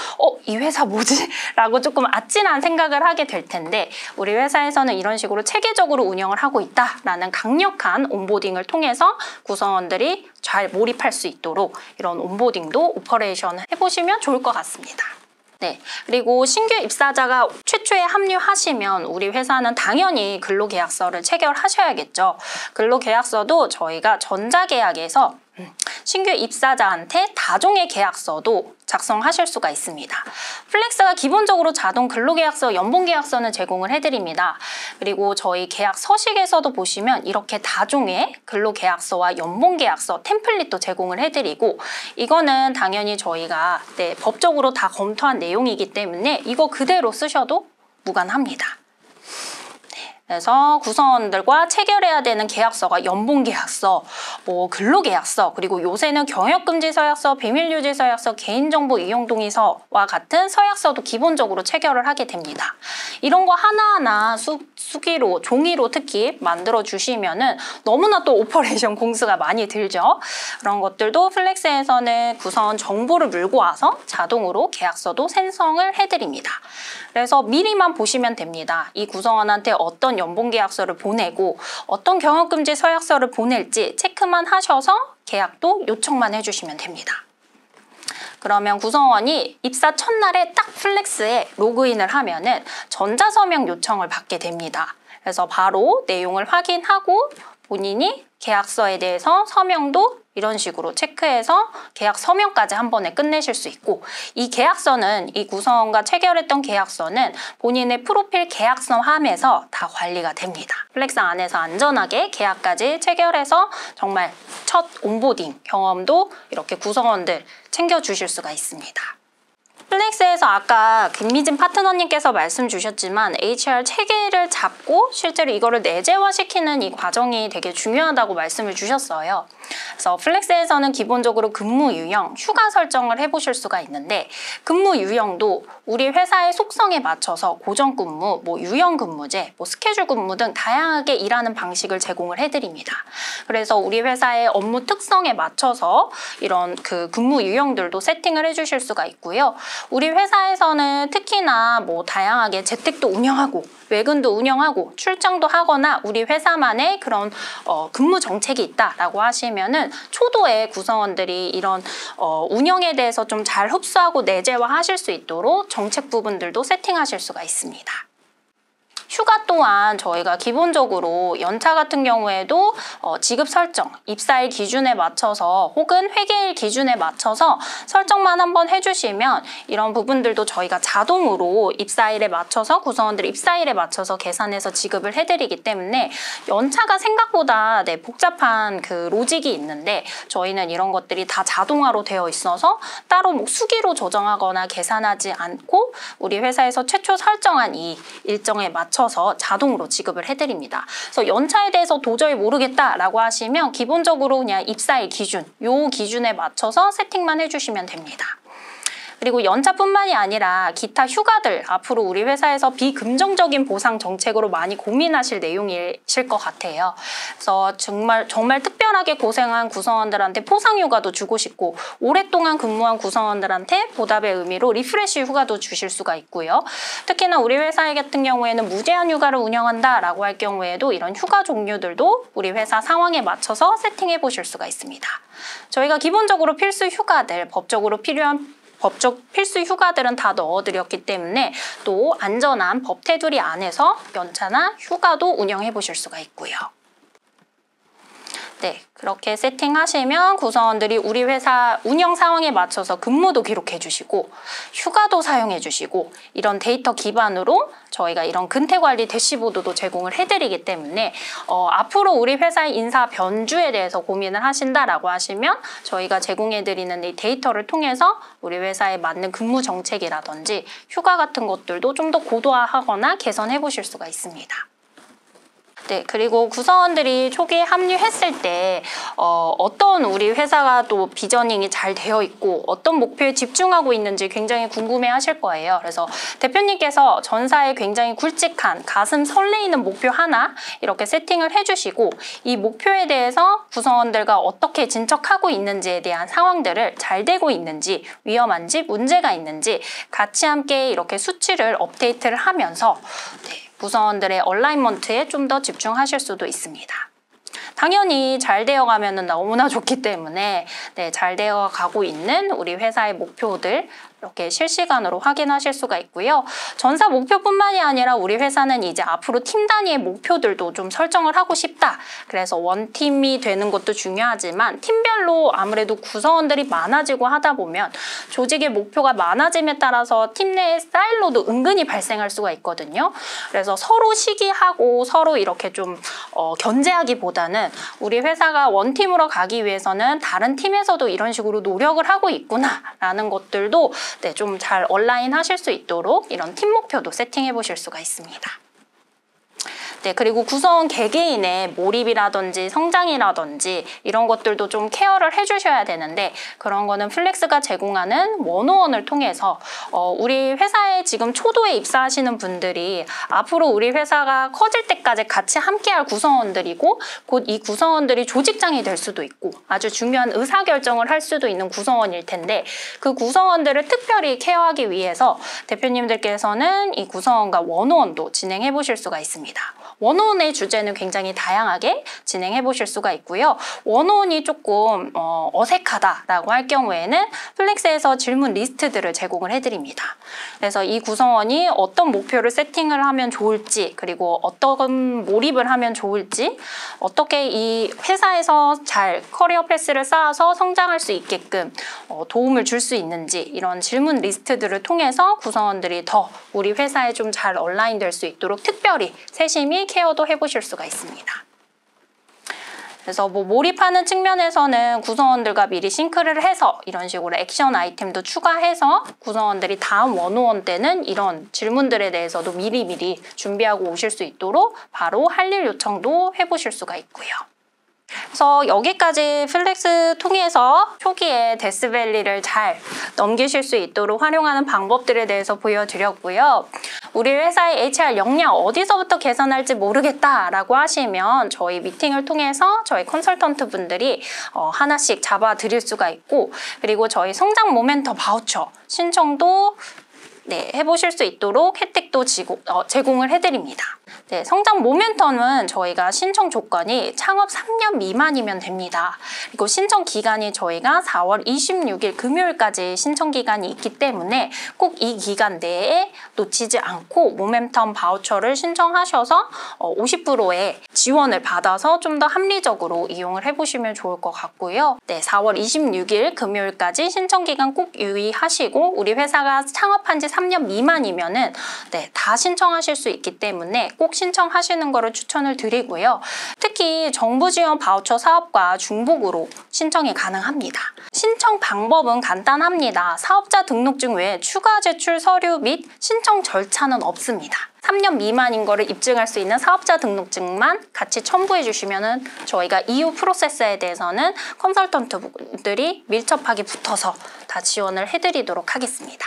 이 회사 뭐지? 라고 조금 아찔한 생각을 하게 될 텐데, 우리 회사에서는 이런 식으로 체계적으로 운영을 하고 있다라는 강력한 온보딩을 통해서 구성원들이 잘 몰입할 수 있도록 이런 온보딩도 오퍼레이션 해보시면 좋을 것 같습니다. 네, 그리고 신규 입사자가 최초에 합류하시면 우리 회사는 당연히 근로계약서를 체결하셔야겠죠. 근로계약서도 저희가 전자계약에서 신규 입사자한테 다종의 계약서도 작성하실 수가 있습니다. 플렉스가 기본적으로 자동 근로계약서, 연봉계약서는 제공을 해드립니다. 그리고 저희 계약 서식에서도 보시면 이렇게 다종의 근로계약서와 연봉계약서 템플릿도 제공을 해드리고, 이거는 당연히 저희가 법적으로 다 검토한 내용이기 때문에 이거 그대로 쓰셔도 무관합니다. 그래서 구성원들과 체결해야 되는 계약서가 연봉계약서, 뭐 근로계약서, 그리고 요새는 경영금지서약서, 비밀유지서약서, 개인정보 이용동의서와 같은 서약서도 기본적으로 체결을 하게 됩니다. 이런 거 하나하나 수기로, 종이로 특히 만들어 주시면은 너무나 또 오퍼레이션 공수가 많이 들죠. 그런 것들도 플렉스에서는 구성원 정보를 물고 와서 자동으로 계약서도 생성을 해드립니다. 그래서 미리만 보시면 됩니다. 이 구성원한테 어떤 연봉계약서를 보내고 어떤 경영금지 서약서를 보낼지 체크만 하셔서 계약도 요청만 해주시면 됩니다. 그러면 구성원이 입사 첫날에 딱 플렉스에 로그인을 하면은 전자서명 요청을 받게 됩니다. 그래서 바로 내용을 확인하고 본인이 계약서에 대해서 서명도 이런 식으로 체크해서 계약 서명까지 한 번에 끝내실 수 있고, 이 계약서는, 이 구성원과 체결했던 계약서는 본인의 프로필 계약서함에서 다 관리가 됩니다. 플렉스 안에서 안전하게 계약까지 체결해서 정말 첫 온보딩 경험도 이렇게 구성원들 챙겨주실 수가 있습니다. 플렉스에서 아까 김미진 파트너님께서 말씀 주셨지만 HR 체계를 잡고 실제로 이거를 내재화시키는 이 과정이 되게 중요하다고 말씀을 주셨어요. 그래서 플렉스에서는 기본적으로 근무 유형, 휴가 설정을 해보실 수가 있는데, 근무 유형도 우리 회사의 속성에 맞춰서 고정 근무, 뭐 유형 근무제, 뭐 스케줄 근무 등 다양하게 일하는 방식을 제공을 해드립니다. 그래서 우리 회사의 업무 특성에 맞춰서 이런 그 근무 유형들도 세팅을 해주실 수가 있고요. 우리 회사에서는 특히나 뭐 다양하게 재택도 운영하고 외근도 운영하고 출장도 하거나 우리 회사만의 그런 근무 정책이 있다라고 하시면은 초도에 구성원들이 이런 운영에 대해서 좀 잘 흡수하고 내재화하실 수 있도록 정책 부분들도 세팅하실 수가 있습니다. 휴가 또한 저희가 기본적으로 연차 같은 경우에도 지급 설정, 입사일 기준에 맞춰서 혹은 회계일 기준에 맞춰서 설정만 한번 해주시면 이런 부분들도 저희가 자동으로 입사일에 맞춰서 구성원들 입사일에 맞춰서 계산해서 지급을 해드리기 때문에 연차가 생각보다 복잡한 그 로직이 있는데 저희는 이런 것들이 다 자동화로 되어 있어서 따로 뭐 수기로 조정하거나 계산하지 않고 우리 회사에서 최초 설정한 이 일정에 맞춰서 자동으로 지급을 해드립니다. 그래서 연차에 대해서 도저히 모르겠다라고 하시면 기본적으로 그냥 입사일 기준, 요 기준에 맞춰서 세팅만 해주시면 됩니다. 그리고 연차뿐만이 아니라 기타 휴가들 앞으로 우리 회사에서 비금정적인 보상 정책으로 많이 고민하실 내용이실 것 같아요. 그래서 정말 특별하게 고생한 구성원들한테 포상 휴가도 주고 싶고 오랫동안 근무한 구성원들한테 보답의 의미로 리프레시 휴가도 주실 수가 있고요. 특히나 우리 회사 같은 경우에는 무제한 휴가를 운영한다라고 할 경우에도 이런 휴가 종류들도 우리 회사 상황에 맞춰서 세팅해 보실 수가 있습니다. 저희가 기본적으로 필수 휴가들, 법적 필수 휴가들은 다 넣어드렸기 때문에 또 안전한 법 테두리 안에서 연차나 휴가도 운영해 보실 수가 있고요. 네, 그렇게 세팅하시면 구성원들이 우리 회사 운영 상황에 맞춰서 근무도 기록해 주시고 휴가도 사용해 주시고 이런 데이터 기반으로 저희가 이런 근태관리 대시보드도 제공을 해드리기 때문에 앞으로 우리 회사의 인사 변주에 대해서 고민을 하신다라고 하시면 저희가 제공해드리는 이 데이터를 통해서 우리 회사에 맞는 근무 정책이라든지 휴가 같은 것들도 좀 더 고도화하거나 개선해 보실 수가 있습니다. 네, 그리고 구성원들이 초기에 합류했을 때 어떤 우리 회사가 또 비저닝이 잘 되어 있고 어떤 목표에 집중하고 있는지 굉장히 궁금해 하실 거예요. 그래서 대표님께서 전사에 굉장히 굵직한 가슴 설레이는 목표 하나 이렇게 세팅을 해주시고 이 목표에 대해서 구성원들과 어떻게 진척하고 있는지에 대한 상황들을 잘 되고 있는지 위험한지 문제가 있는지 같이 함께 이렇게 수치를 업데이트를 하면서 구성원들의 얼라이먼트에 좀 더 집중하실 수도 있습니다. 당연히 잘 되어가면 너무나 좋기 때문에 잘 되어가고 있는 우리 회사의 목표들 이렇게 실시간으로 확인하실 수가 있고요. 전사 목표뿐만이 아니라 우리 회사는 이제 앞으로 팀 단위의 목표들도 좀 설정을 하고 싶다. 그래서 원팀이 되는 것도 중요하지만 팀별로 아무래도 구성원들이 많아지고 하다 보면 조직의 목표가 많아짐에 따라서 팀 내의 사일로도 은근히 발생할 수가 있거든요. 그래서 서로 시기하고 서로 이렇게 좀 견제하기보다는 우리 회사가 원팀으로 가기 위해서는 다른 팀에서도 이런 식으로 노력을 하고 있구나라는 것들도 좀 잘 얼라인 하실 수 있도록 이런 팀 목표도 세팅해 보실 수가 있습니다. 네, 그리고 구성원 개개인의 몰입이라든지 성장이라든지 이런 것들도 좀 케어를 해주셔야 되는데 그런 거는 플렉스가 제공하는 원오원을 통해서 우리 회사에 지금 초도에 입사하시는 분들이 앞으로 우리 회사가 커질 때까지 같이 함께할 구성원들이고 곧 이 구성원들이 조직장이 될 수도 있고 아주 중요한 의사결정을 할 수도 있는 구성원일 텐데 그 구성원들을 특별히 케어하기 위해서 대표님들께서는 이 구성원과 원오원도 진행해 보실 수가 있습니다. 원오원의 주제는 굉장히 다양하게 진행해 보실 수가 있고요. 원오원이 조금 어색하다라고 할 경우에는 플렉스에서 질문 리스트들을 제공을 해드립니다. 그래서 이 구성원이 어떤 목표를 세팅을 하면 좋을지 그리고 어떤 몰입을 하면 좋을지 어떻게 이 회사에서 잘 커리어 패스를 쌓아서 성장할 수 있게끔 도움을 줄 수 있는지 이런 질문 리스트들을 통해서 구성원들이 더 우리 회사에 좀 잘 얼라인 될 수 있도록 특별히 세심히 케어도 해보실 수가 있습니다. 그래서 뭐 몰입하는 측면에서는 구성원들과 미리 싱크를 해서 이런 식으로 액션 아이템도 추가해서 구성원들이 다음 원오원 때는 이런 질문들에 대해서도 미리 준비하고 오실 수 있도록 바로 할 일 요청도 해보실 수가 있고요. 그래서 여기까지 플렉스 통해서 초기에 데스밸리를 잘 넘기실 수 있도록 활용하는 방법들에 대해서 보여드렸고요. 우리 회사의 HR 역량 어디서부터 개선할지 모르겠다라고 하시면 저희 미팅을 통해서 저희 컨설턴트 분들이 하나씩 잡아드릴 수가 있고 그리고 저희 성장 모멘텀 바우처 신청도 해보실 수 있도록 혜택도 제공을 해드립니다. 네, 성장 모멘텀은 저희가 신청 조건이 창업 3년 미만이면 됩니다. 그리고 신청 기간이 저희가 4월 26일 금요일까지 신청 기간이 있기 때문에 꼭 이 기간 내에 놓치지 않고 모멘텀 바우처를 신청하셔서 50%의 지원을 받아서 좀 더 합리적으로 이용을 해보시면 좋을 것 같고요. 네, 4월 26일 금요일까지 신청 기간 꼭 유의하시고 우리 회사가 창업한 지 3년 미만이면은 다 신청하실 수 있기 때문에 꼭 신청하시는 거를 추천을 드리고요. 특히 정부 지원 바우처 사업과 중복으로 신청이 가능합니다. 신청 방법은 간단합니다. 사업자 등록증 외에 추가 제출 서류 및 신청 절차는 없습니다. 3년 미만인 거를 입증할 수 있는 사업자 등록증만 같이 첨부해 주시면은 저희가 이후 프로세스에 대해서는 컨설턴트 분들이 밀접하게 붙어서 다 지원을 해드리도록 하겠습니다.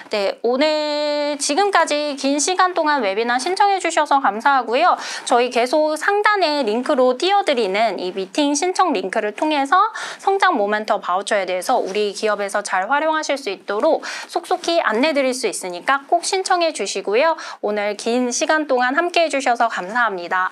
네, 오늘 지금까지 긴 시간 동안 웨비나 신청해 주셔서 감사하고요. 저희 계속 상단에 링크로 띄워드리는 이 미팅 신청 링크를 통해서 성장 모멘텀 바우처에 대해서 우리 기업에서 잘 활용하실 수 있도록 속속히 안내 드릴 수 있으니까 꼭 신청해 주시고요. 오늘 긴 시간 동안 함께 해주셔서 감사합니다.